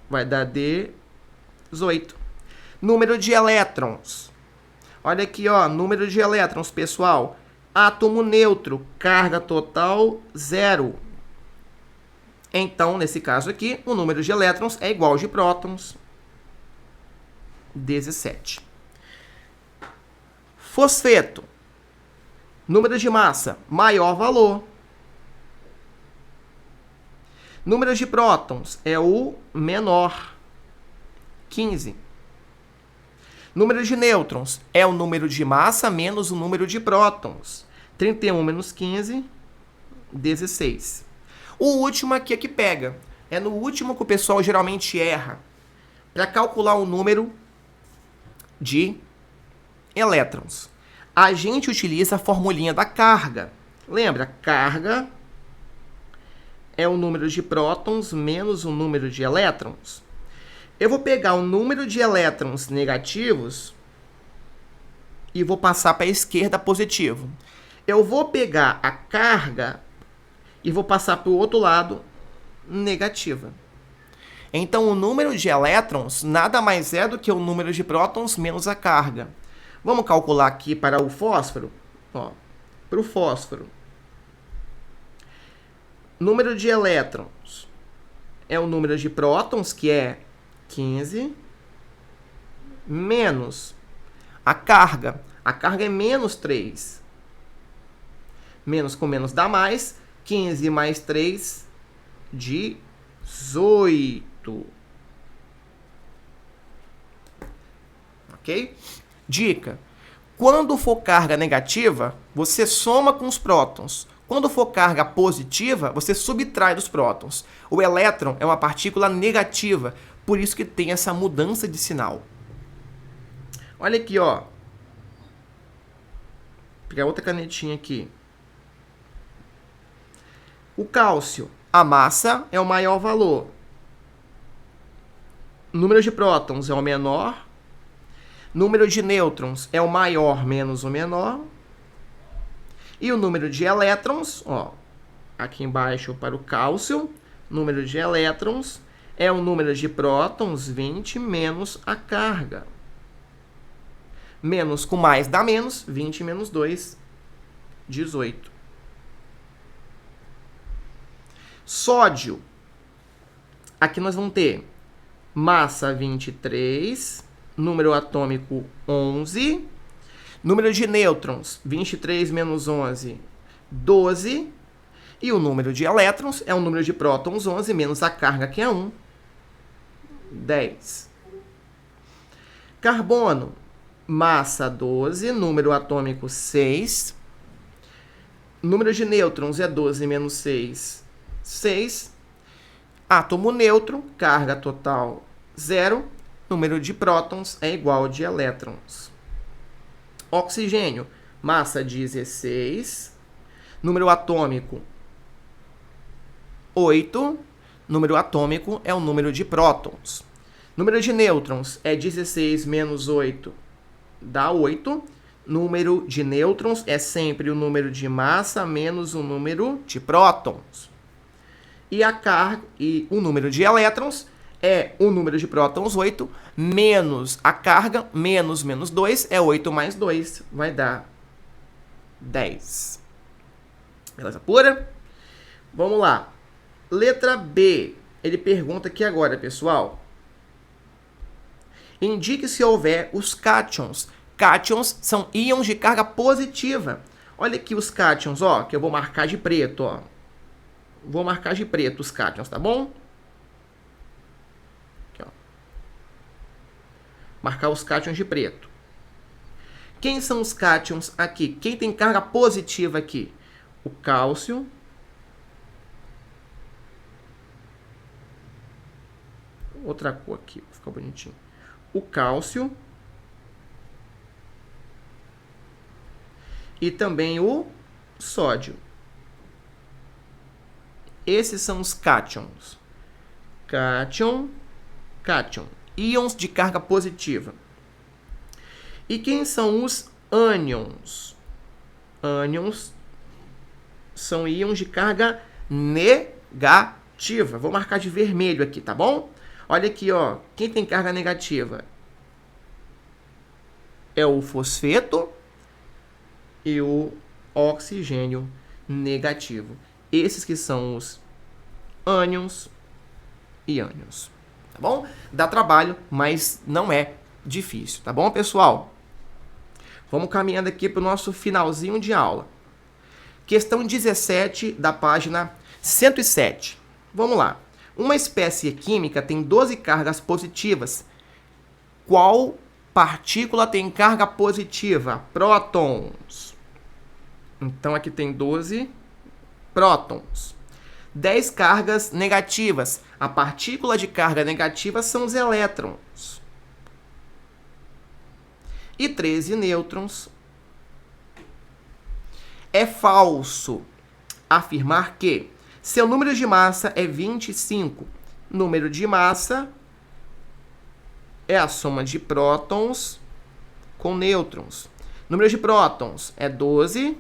Vai dar 18. Número de elétrons. Olha aqui, ó, número de elétrons, pessoal. Átomo neutro, carga total 0. Então, nesse caso aqui, o número de elétrons é igual ao de prótons, 17. Fosfeto. Número de massa, maior valor. Número de prótons é o menor, 15. Número de nêutrons é o número de massa menos o número de prótons. 31 menos 15, 16. O último aqui é que pega. É no último que o pessoal geralmente erra para calcular o número de elétrons. A gente utiliza a formulinha da carga. Lembra? Carga é o número de prótons menos o número de elétrons. Eu vou pegar o número de elétrons negativos e vou passar para a esquerda positivo. Eu vou pegar a carga e vou passar para o outro lado negativa. Então, o número de elétrons nada mais é do que o número de prótons menos a carga. Vamos calcular aqui para o fósforo? Ó, para o fósforo. Número de elétrons é o número de prótons, que é 15, menos a carga. A carga é menos 3. Menos com menos dá mais. 15 mais 3, 18. Ok? Dica. Quando for carga negativa, você soma com os prótons. Quando for carga positiva, você subtrai dos prótons. O elétron é uma partícula negativa, por isso que tem essa mudança de sinal. Olha aqui, ó. Vou pegar outra canetinha aqui. O cálcio, a massa é o maior valor. Número de prótons é o menor. Número de nêutrons é o maior menos o menor. E o número de elétrons, ó, aqui embaixo para o cálcio, número de elétrons é o número de prótons, 20, menos a carga. Menos com mais dá menos, 20 menos 2, 18. Sódio. Aqui nós vamos ter massa 23, número atômico 11, número de nêutrons 23 menos 11, 12, e o número de elétrons é o número de prótons 11 menos a carga, que é 1, 10. Carbono, massa 12, número atômico 6, número de nêutrons é 12 menos 6, 6. Átomo neutro, carga total 0, número de prótons é igual de elétrons. Oxigênio, massa 16, número atômico 8, número atômico é o número de prótons. Número de nêutrons é 16 menos 8 dá 8. Número de nêutrons é sempre o número de massa menos o número de prótons. E a carga e o número de elétrons é o número de prótons 8 menos a carga menos 2 é 8 mais 2, vai dar 10. Beleza pura? Vamos lá. Letra B. Ele pergunta aqui agora, pessoal. Indique se houver os cátions. Cátions são íons de carga positiva. Olha aqui os cátions, ó, que eu vou marcar de preto, ó. Vou marcar de preto os cátions, tá bom? Aqui, ó. Marcar os cátions de preto. Quem são os cátions aqui? Quem tem carga positiva aqui? O cálcio. Outra cor aqui, para ficar bonitinho. O cálcio. E também o sódio. Esses são os cátions. Cátion, cátion. Íons de carga positiva. E quem são os ânions? Ânions são íons de carga negativa. Vou marcar de vermelho aqui, tá bom? Olha aqui, ó. Quem tem carga negativa é o fosfeto e o oxigênio negativo. Esses que são os ânions e ânions. Tá bom? Dá trabalho, mas não é difícil. Tá bom, pessoal? Vamos caminhando aqui para o nosso finalzinho de aula. Questão 17 da página 107. Vamos lá. Uma espécie química tem 12 cargas positivas. Qual partícula tem carga positiva? Prótons. Então, aqui tem 12 prótons. 10 cargas negativas. A partícula de carga negativa são os elétrons. E 13 nêutrons. É falso afirmar que seu número de massa é 25. Número de massa é a soma de prótons com nêutrons. Número de prótons é 12.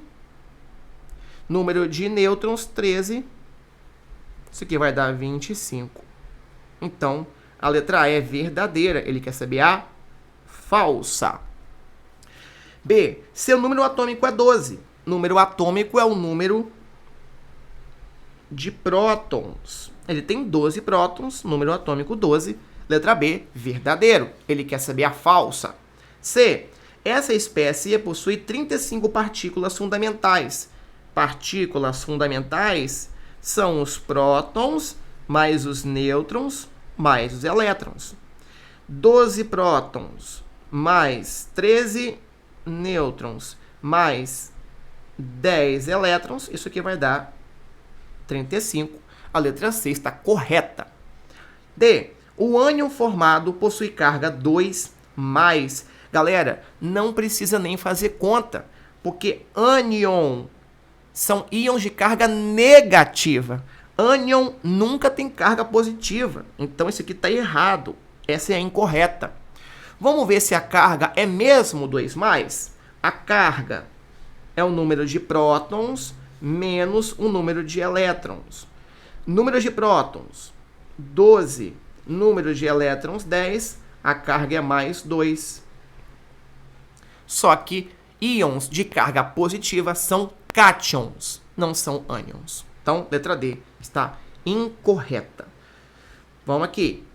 Número de nêutrons, 13. Isso aqui vai dar 25. Então, a letra E é verdadeira. Ele quer saber a falsa. B. Seu número atômico é 12. Número atômico é o número de prótons. Ele tem 12 prótons, número atômico 12. Letra B, verdadeiro. Ele quer saber a falsa. C. Essa espécie possui 35 partículas fundamentais. Partículas fundamentais são os prótons, mais os nêutrons, mais os elétrons. 12 prótons, mais 13 nêutrons, mais 10 elétrons. Isso aqui vai dar 35. A letra C está correta. D. O ânion formado possui carga 2 mais. Galera, não precisa nem fazer conta, porque ânion são íons de carga negativa. Ânion nunca tem carga positiva. Então, isso aqui está errado. Essa é a incorreta. Vamos ver se a carga é mesmo 2 mais? A carga é o número de prótons menos o número de elétrons. Número de prótons, 12. Número de elétrons, 10. A carga é mais 2. Só que íons de carga positiva são cátions, não são ânions. Então, letra D está incorreta. Vamos aqui.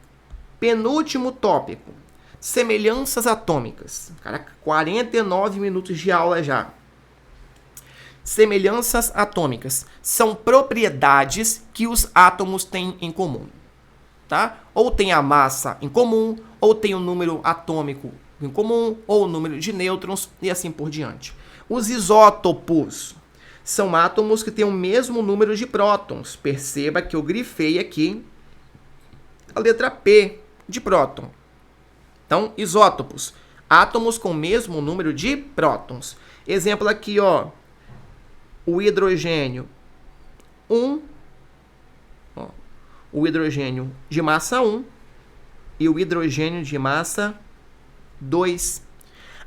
Penúltimo tópico. Semelhanças atômicas. Caraca, 49 minutos de aula já. Semelhanças atômicas são propriedades que os átomos têm em comum. Tá? Ou tem a massa em comum, ou tem o número atômico em comum, ou o número de nêutrons, e assim por diante. Os isótopos são átomos que têm o mesmo número de prótons. Perceba que eu grifei aqui a letra P de próton. Então, isótopos, átomos com o mesmo número de prótons. Exemplo aqui, ó, o hidrogênio 1, ó, o hidrogênio de massa 1 e o hidrogênio de massa 2.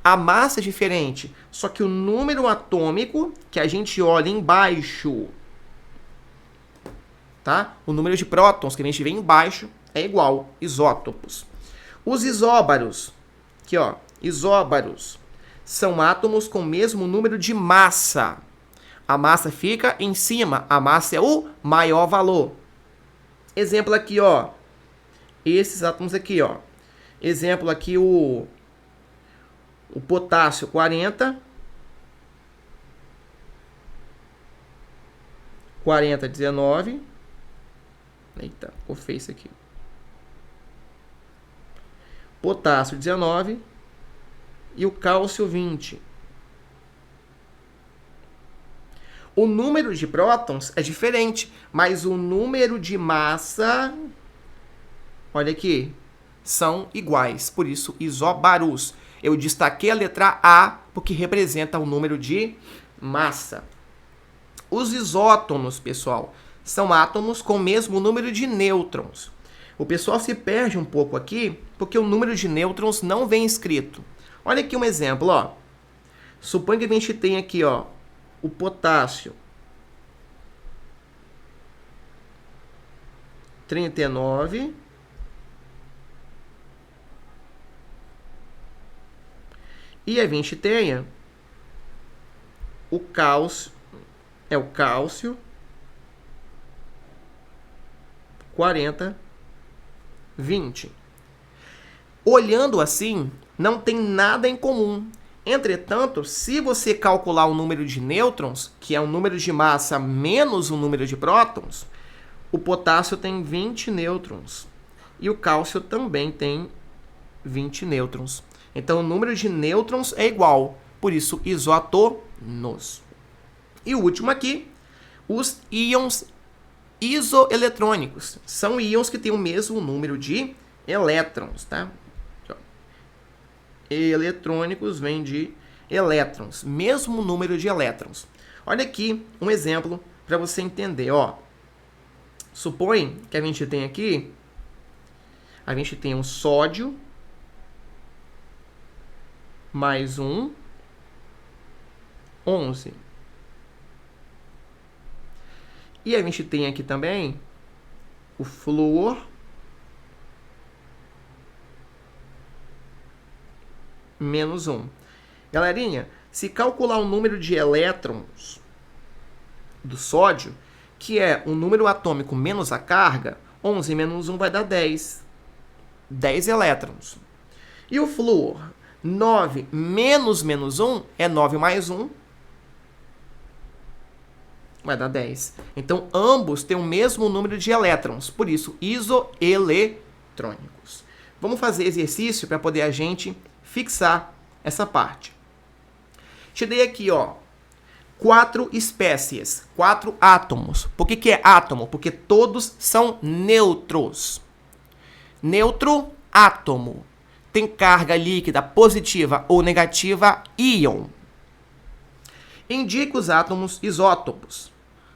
A massa é diferente, só que o número atômico que a gente olha embaixo, tá? O número de prótons que a gente vê embaixo é igual, isótopos. Os isóbaros, aqui ó, isóbaros, são átomos com o mesmo número de massa. A massa fica em cima, a massa é o maior valor. Exemplo aqui, ó, esses átomos aqui, ó. Exemplo aqui, o potássio 40, 19. Eita, ficou feio isso aqui. Potássio 19 e o cálcio 20. O número de prótons é diferente, mas o número de massa, olha aqui, são iguais. Por isso, isóbaros. Eu destaquei a letra A porque representa o número de massa. Os isótonos, pessoal, são átomos com o mesmo número de nêutrons. O pessoal se perde um pouco aqui porque o número de nêutrons não vem escrito. Olha aqui um exemplo, ó. Suponha que a gente tem aqui, ó, o potássio 39 e a gente tenha o cálcio, o cálcio 40, 20. Olhando assim, não tem nada em comum. Entretanto, se você calcular o número de nêutrons, que é o número de massa menos o número de prótons, o potássio tem 20 nêutrons e o cálcio também tem 20 nêutrons. Então, o número de nêutrons é igual, por isso, isótonos. E o último aqui, os íons isoeletrônicos. São íons que têm o mesmo número de elétrons, tá? Eletrônicos vem de elétrons, mesmo número de elétrons. Olha aqui um exemplo para você entender, ó. Supõe que a gente tem aqui, a gente tem um sódio mais um 11. E a gente tem aqui também o flúor menos 1. Galerinha, se calcular o número de elétrons do sódio, que é o número atômico menos a carga, 11 menos 1 vai dar 10. 10 elétrons. E o flúor, 9 menos 1 é 9 mais 1, vai dar 10. Então, ambos têm o mesmo número de elétrons, por isso, isoeletrônicos. Vamos fazer exercício para poder a gente fixar essa parte. Te dei aqui, ó, 4 espécies, 4 átomos. Por que é átomo? Porque todos são neutros. Neutro, átomo. Tem carga líquida positiva ou negativa, íon. Indique os átomos isótopos.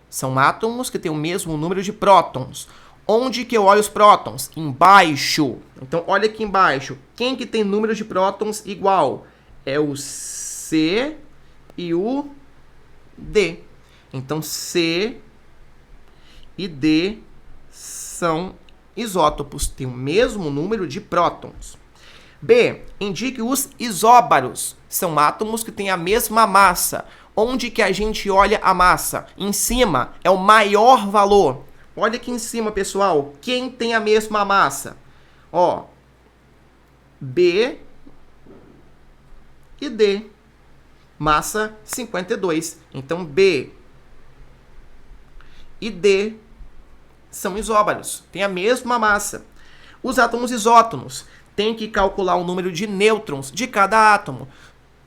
São átomos que têm o mesmo número de prótons. Onde que eu olho os prótons? Embaixo. Então, olha aqui embaixo. Quem que tem número de prótons igual? É o C e o D. Então, C e D são isótopos. Têm o mesmo número de prótons. B. Indique os isóbaros. São átomos que têm a mesma massa. Onde que a gente olha a massa? Em cima é o maior valor. Olha aqui em cima, pessoal. Quem tem a mesma massa? Ó, B e D. Massa 52. Então, B e D são isóbaros. Tem a mesma massa. Os átomos isótonos. Tem que calcular o número de nêutrons de cada átomo.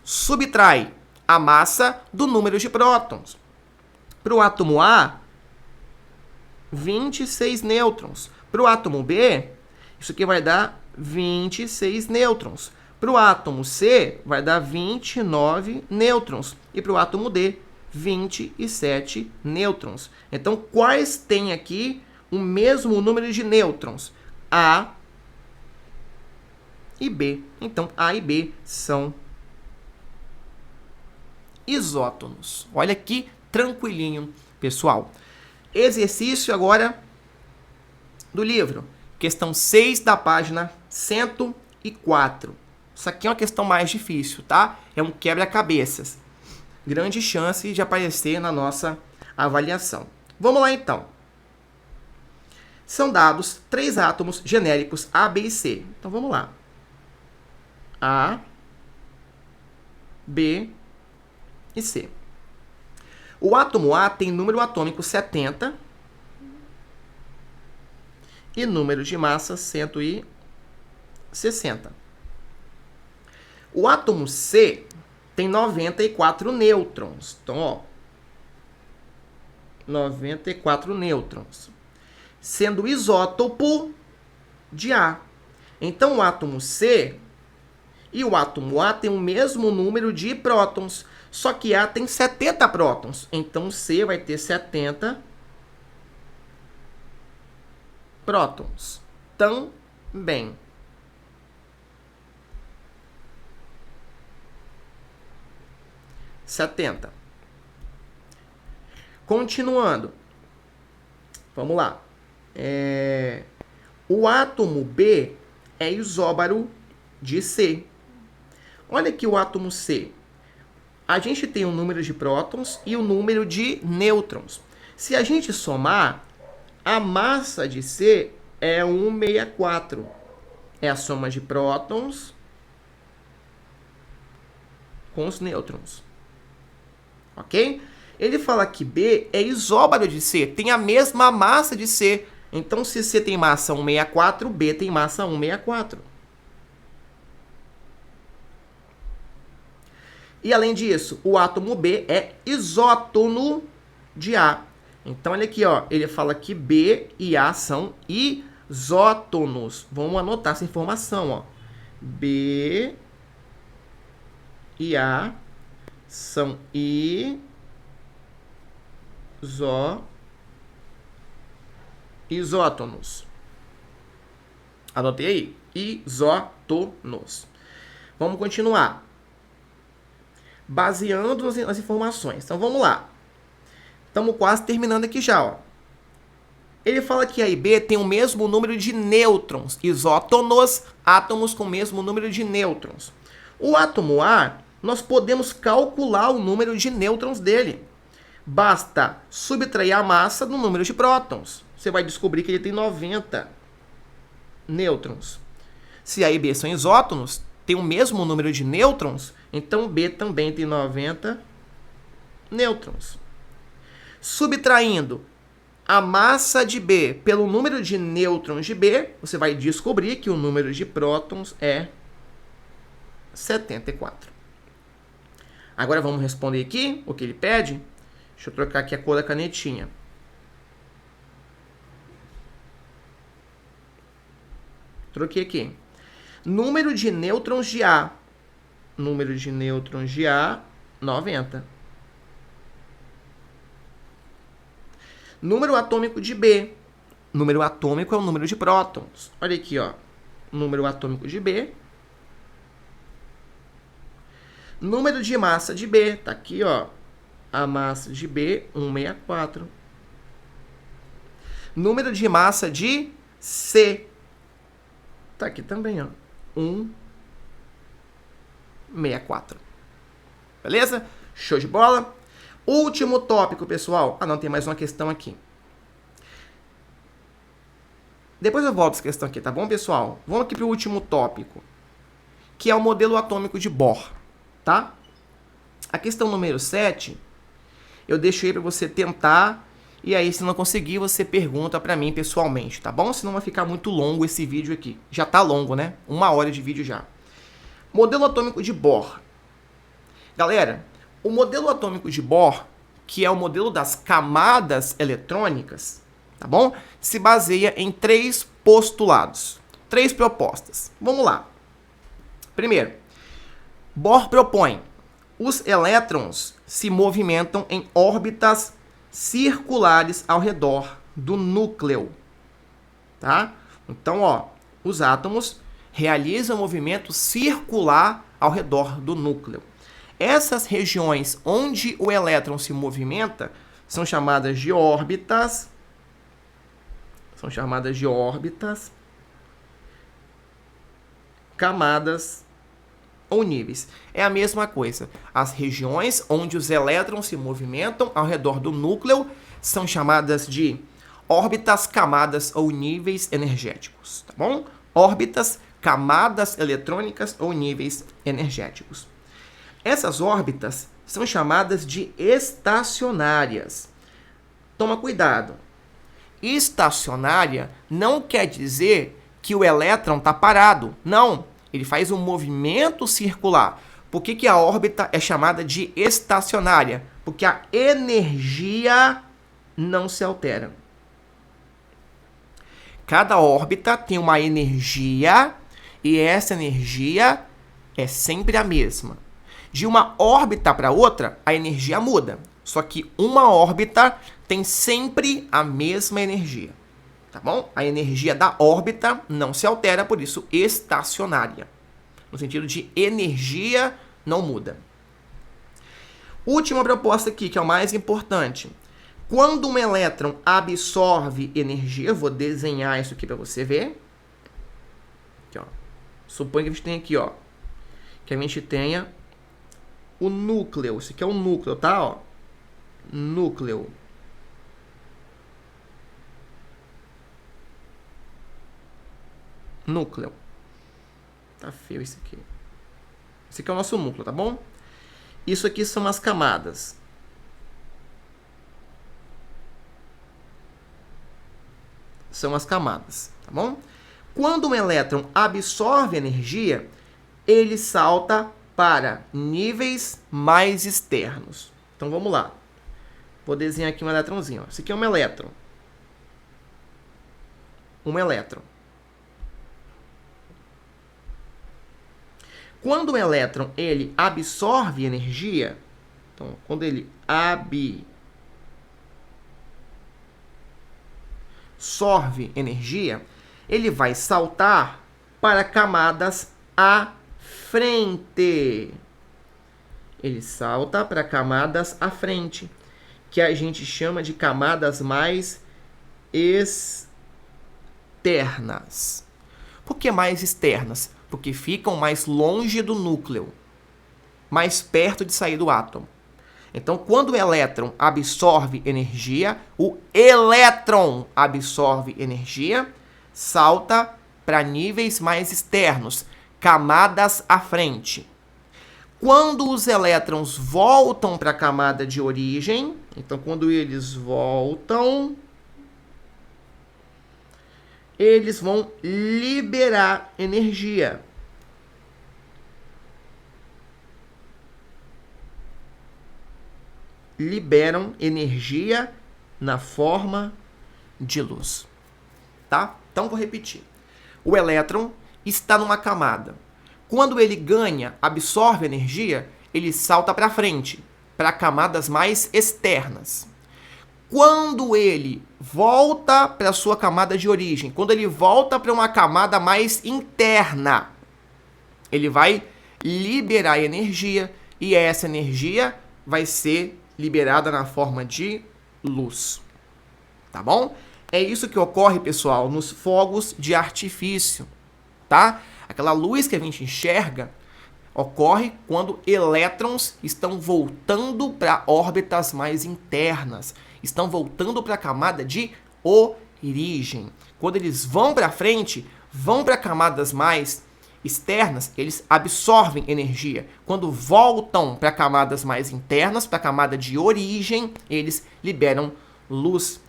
Subtrai a massa do número de prótons. Para o átomo A, 26 nêutrons. Para o átomo B, isso aqui vai dar 26 nêutrons. Para o átomo C, vai dar 29 nêutrons. E para o átomo D, 27 nêutrons. Então, quais têm aqui o mesmo número de nêutrons? A e B. Então, A e B são isótonos. Olha que tranquilinho, pessoal. Exercício agora do livro. Questão 6 da página 104. Isso aqui é uma questão mais difícil, tá? É um quebra-cabeças. Grande chance de aparecer na nossa avaliação. Vamos lá, então. São dados 3 átomos genéricos A, B e C. Então, vamos lá. A, B e C. O átomo A tem número atômico 70 e número de massa 160. O átomo C tem 94 nêutrons. Então, ó, 94 nêutrons, sendo isótopo de A. Então, o átomo C e o átomo A tem o mesmo número de prótons, só que A tem 70 prótons. Então, C vai ter 70 prótons também. Continuando. Vamos lá. O átomo B é isóbaro de C. Olha aqui o átomo C. A gente tem o número de prótons e o número de nêutrons. Se a gente somar, a massa de C é 164. É a soma de prótons com os nêutrons. Ok? Ele fala que B é isóbaro de C, tem a mesma massa de C. Então, se C tem massa 164, B tem massa 164. E, além disso, o átomo B é isótono de A. Então, olha aqui, ó, ele fala que B e A são isótonos. Vamos anotar essa informação, ó. B e A são isótonos. Anotei aí. Isótonos. Vamos continuar. Baseando nas informações. Então, vamos lá. Estamos quase terminando aqui já, ó. Ele fala que A e B tem o mesmo número de nêutrons. Isótonos, átomos com o mesmo número de nêutrons. O átomo A, nós podemos calcular o número de nêutrons dele. Basta subtrair a massa do número de prótons. Você vai descobrir que ele tem 90 nêutrons. Se A e B são isótonos, tem o mesmo número de nêutrons, então B também tem 90 nêutrons. Subtraindo a massa de B pelo número de nêutrons de B, você vai descobrir que o número de prótons é 74. Agora vamos responder aqui o que ele pede. Deixa eu trocar aqui a cor da canetinha. Troquei aqui. Número de nêutrons de A. Número de nêutrons de A, 90. Número atômico de B. Número atômico é o número de prótons. Olha aqui, ó. Número atômico de B. Número de massa de B. Tá aqui, ó. A massa de B, 164. Número de massa de C. Tá aqui também, ó. 164. Beleza? Show de bola? Último tópico, pessoal. Ah, não, tem mais uma questão aqui. Depois eu volto essa questão aqui, tá bom, pessoal? Vamos aqui para o último tópico, que é o modelo atômico de Bohr, tá? A questão número 7, eu deixo aí para você tentar, e aí, se não conseguir, você pergunta para mim pessoalmente, tá bom? Senão vai ficar muito longo esse vídeo aqui. Já tá longo, né? 1 hora de vídeo já. Modelo atômico de Bohr. Galera, o modelo atômico de Bohr, que é o modelo das camadas eletrônicas, tá bom? Se baseia em 3 postulados. 3 propostas. Vamos lá. Primeiro, Bohr propõe: os elétrons se movimentam em órbitas circulares ao redor do núcleo. Tá? Então, ó, os átomos realizam movimento circular ao redor do núcleo. Essas regiões onde o elétron se movimenta são chamadas de órbitas. Camadas ou níveis. É a mesma coisa. As regiões onde os elétrons se movimentam ao redor do núcleo são chamadas de órbitas, camadas ou níveis energéticos, tá bom? Órbitas, camadas eletrônicas ou níveis energéticos. Essas órbitas são chamadas de estacionárias. Toma cuidado. Estacionária não quer dizer que o elétron está parado. Não, ele faz um movimento circular. Por que a órbita é chamada de estacionária? Porque a energia não se altera. Cada órbita tem uma energia e essa energia é sempre a mesma. De uma órbita para outra, a energia muda. Só que uma órbita tem sempre a mesma energia. Tá bom? A energia da órbita não se altera, por isso estacionária. No sentido de energia não muda. Última proposta aqui, que é o mais importante. Quando um elétron absorve energia, eu vou desenhar isso aqui para você ver. Aqui, ó. Suponha que a gente tem aqui, ó, que a gente tenha o núcleo. Isso aqui é o núcleo, tá? Ó. Núcleo. Núcleo. Tá feio isso aqui. Esse aqui é o nosso núcleo, tá bom? Isso aqui são as camadas. São as camadas, tá bom? Quando um elétron absorve energia, ele salta para níveis mais externos. Então vamos lá. Vou desenhar aqui um elétronzinho. Ó. Esse aqui é um elétron. Um elétron. Quando o elétron ele absorve energia, então quando ele absorve energia, ele vai saltar para camadas à frente. Ele salta para camadas à frente, que a gente chama de camadas mais externas. Por que mais externas? Porque ficam mais longe do núcleo, mais perto de sair do átomo. Então, quando o elétron absorve energia, o elétron absorve energia, salta para níveis mais externos, camadas à frente. Quando os elétrons voltam para a camada de origem, então quando eles voltam, eles vão liberar energia. Liberam energia na forma de luz. Tá? Então, vou repetir. O elétron está numa camada. Quando ele ganha, absorve energia, ele salta para frente, para camadas mais externas. Quando ele volta para a sua camada de origem, quando ele volta para uma camada mais interna, ele vai liberar energia e essa energia vai ser liberada na forma de luz. Tá bom? É isso que ocorre, pessoal, nos fogos de artifício, tá? Aquela luz que a gente enxerga ocorre quando elétrons estão voltando para órbitas mais internas, estão voltando para a camada de origem. Quando eles vão para frente, vão para camadas mais externas, eles absorvem energia. Quando voltam para camadas mais internas, para a camada de origem, eles liberam luz.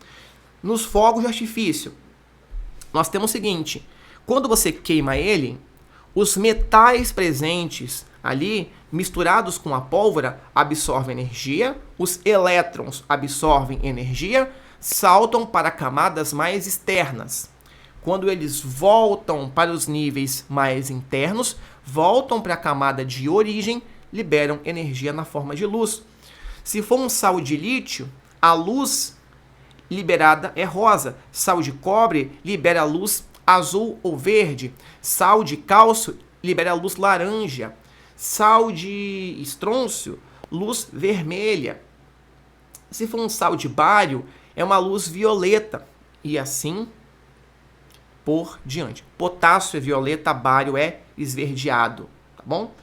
Nos fogos de artifício, nós temos o seguinte: quando você queima ele, os metais presentes ali, misturados com a pólvora, absorvem energia, os elétrons absorvem energia, saltam para camadas mais externas. quando eles voltam para os níveis mais internos, voltam para a camada de origem, liberam energia na forma de luz. Se for um sal de lítio, a luz liberada é rosa. Sal de cobre libera luz azul ou verde. Sal de cálcio libera luz laranja. Sal de estrôncio, luz vermelha. Se for um sal de bário, é uma luz violeta. E assim por diante. Potássio é violeta, bário é esverdeado, tá bom?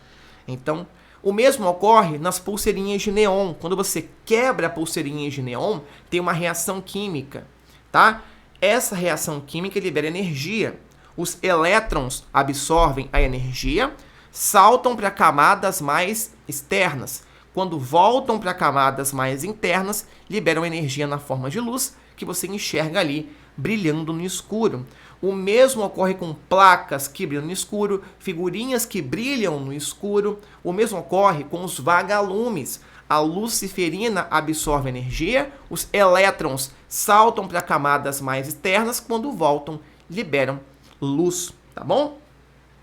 Então, o mesmo ocorre nas pulseirinhas de neon. Quando você quebra a pulseirinha de neon, tem uma reação química, tá? Essa reação química libera energia. Os elétrons absorvem a energia, saltam para camadas mais externas. Quando voltam para camadas mais internas, liberam energia na forma de luz, que você enxerga ali brilhando no escuro. O mesmo ocorre com placas que brilham no escuro, figurinhas que brilham no escuro. O mesmo ocorre com os vagalumes. A luciferina absorve energia, os elétrons saltam para camadas mais externas, quando voltam, liberam luz, tá bom?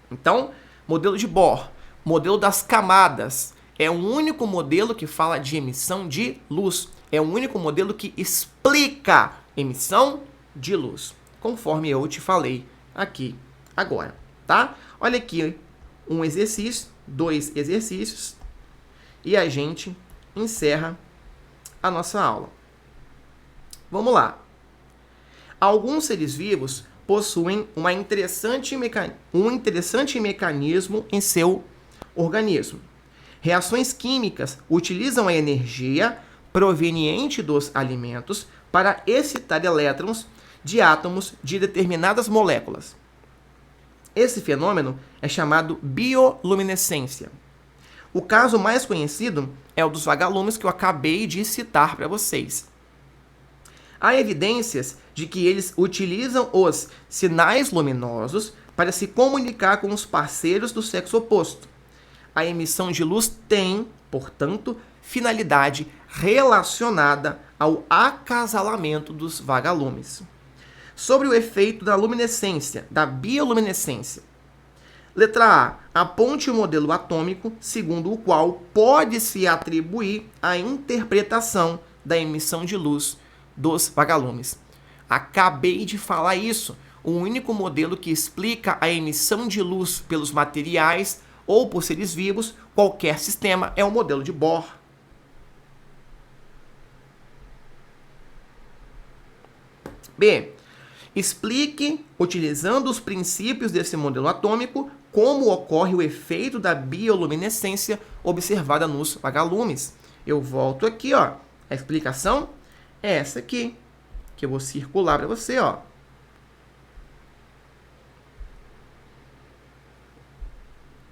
Então, modelo de Bohr, modelo das camadas, é o único modelo que fala de emissão de luz. É o único modelo que explica emissão de luz, conforme eu te falei aqui agora, tá? Olha aqui um exercício, 2 exercícios, e a gente encerra a nossa aula. Vamos lá. Alguns seres vivos possuem um interessante mecanismo em seu organismo. Reações químicas utilizam a energia proveniente dos alimentos para excitar elétrons de átomos de determinadas moléculas. Esse fenômeno é chamado bioluminescência. O caso mais conhecido é o dos vagalumes que eu acabei de citar para vocês. Há evidências de que eles utilizam os sinais luminosos para se comunicar com os parceiros do sexo oposto. A emissão de luz tem, portanto, finalidade relacionada ao acasalamento dos vagalumes. Sobre o efeito da luminescência, da bioluminescência. Letra A. Aponte o modelo atômico segundo o qual pode-se atribuir a interpretação da emissão de luz dos vagalumes. Acabei de falar isso. O único modelo que explica a emissão de luz pelos materiais ou por seres vivos, qualquer sistema, é o modelo de Bohr. B. Explique, utilizando os princípios desse modelo atômico, como ocorre o efeito da bioluminescência observada nos vagalumes. Eu volto aqui, ó. A explicação é essa aqui, que eu vou circular para você, ó.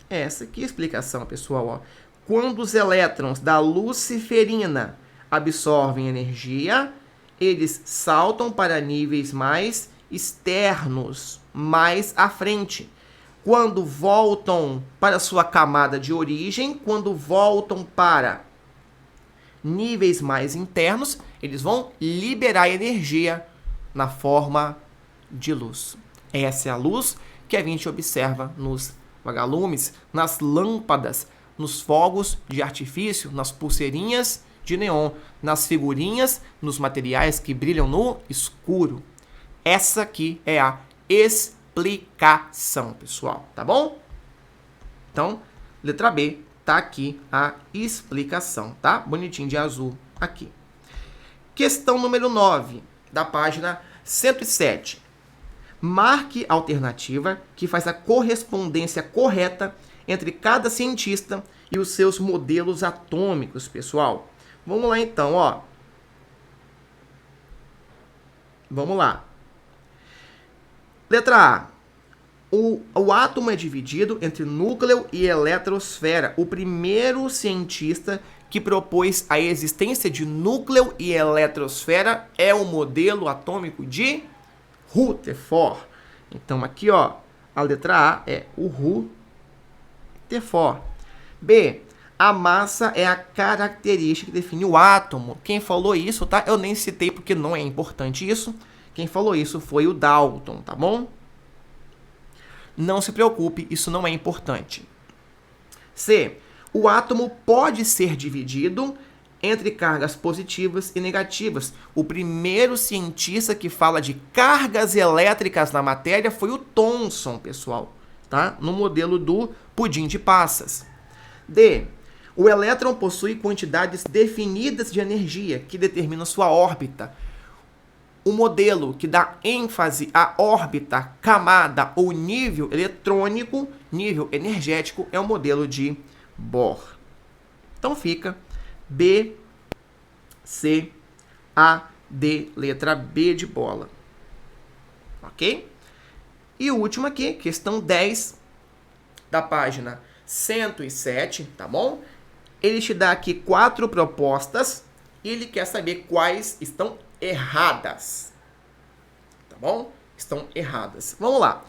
Essa aqui é a explicação, pessoal, ó. Quando os elétrons da luciferina absorvem energia, eles saltam para níveis mais externos, mais à frente. Quando voltam para sua camada de origem, quando voltam para níveis mais internos, eles vão liberar energia na forma de luz. Essa é a luz que a gente observa nos vagalumes, nas lâmpadas, nos fogos de artifício, nas pulseirinhas de neon, nas figurinhas, nos materiais que brilham no escuro. Essa aqui é a explicação, pessoal, tá bom? Então, letra B, tá aqui a explicação, tá? Bonitinho de azul aqui. Questão número 9, da página 107. Marque a alternativa que faz a correspondência correta entre cada cientista e os seus modelos atômicos, pessoal. Vamos lá então, ó. Vamos lá. Letra A. O átomo é dividido entre núcleo e eletrosfera. O primeiro cientista que propôs a existência de núcleo e eletrosfera é o modelo atômico de Rutherford. Então aqui, ó, a letra A é o Rutherford. B. A massa é a característica que define o átomo. Quem falou isso, tá? Eu nem citei porque não é importante isso. Quem falou isso foi o Dalton, tá bom? Não se preocupe, isso não é importante. C. O átomo pode ser dividido entre cargas positivas e negativas. O primeiro cientista que fala de cargas elétricas na matéria foi o Thomson, pessoal, tá? No modelo do pudim de passas. D. O elétron possui quantidades definidas de energia que determinam sua órbita. O modelo que dá ênfase à órbita, camada ou nível eletrônico, nível energético, é o modelo de Bohr. Então fica B, C, A, D, letra B de bola. Ok? E o último aqui, questão 10 da página 107, tá bom? Ele te dá aqui 4 propostas e ele quer saber quais estão erradas. Tá bom? Estão erradas. Vamos lá.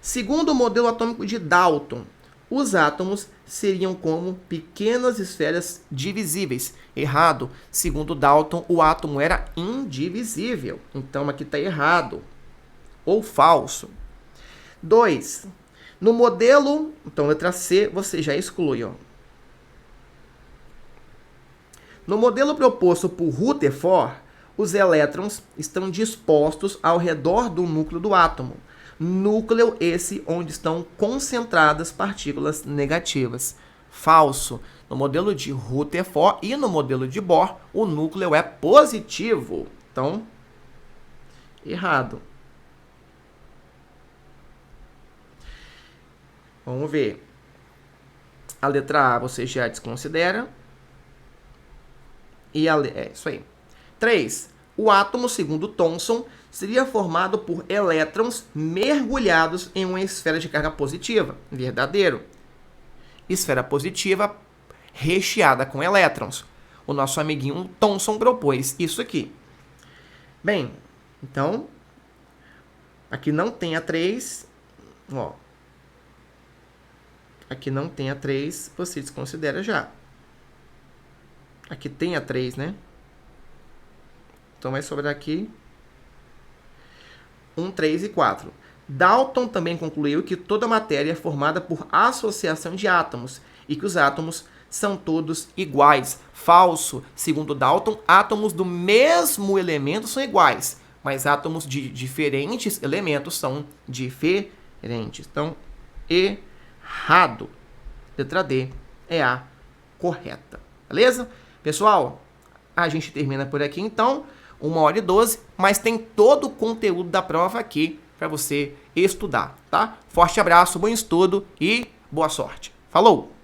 Segundo o modelo atômico de Dalton, os átomos seriam como pequenas esferas divisíveis. Errado. Segundo Dalton, o átomo era indivisível. Então, aqui está errado. Ou falso. 2. No modelo... Então, letra C, você já exclui. Ó. No modelo proposto por Rutherford, os elétrons estão dispostos ao redor do núcleo do átomo. Núcleo esse onde estão concentradas partículas negativas. Falso. No modelo de Rutherford e no modelo de Bohr, o núcleo é positivo. Então, errado. Vamos ver. A letra A você já desconsidera. E é isso aí. 3. O átomo, segundo Thomson, seria formado por elétrons mergulhados em uma esfera de carga positiva. Verdadeiro. Esfera positiva recheada com elétrons. O nosso amiguinho Thomson propôs isso aqui. Bem, então, aqui não tem a 3. Ó. Aqui não tem a 3, você desconsidera já. Aqui tem a 3, né? Então vai sobrar aqui 1, 3 e 4. Dalton também concluiu que toda matéria é formada por associação de átomos e que os átomos são todos iguais. Falso. Segundo Dalton, átomos do mesmo elemento são iguais, mas átomos de diferentes elementos são diferentes. Então, errado. Letra D é a correta. Beleza? Pessoal, a gente termina por aqui então. 1h12, mas tem todo o conteúdo da prova aqui para você estudar, tá? Forte abraço, bom estudo e boa sorte. Falou!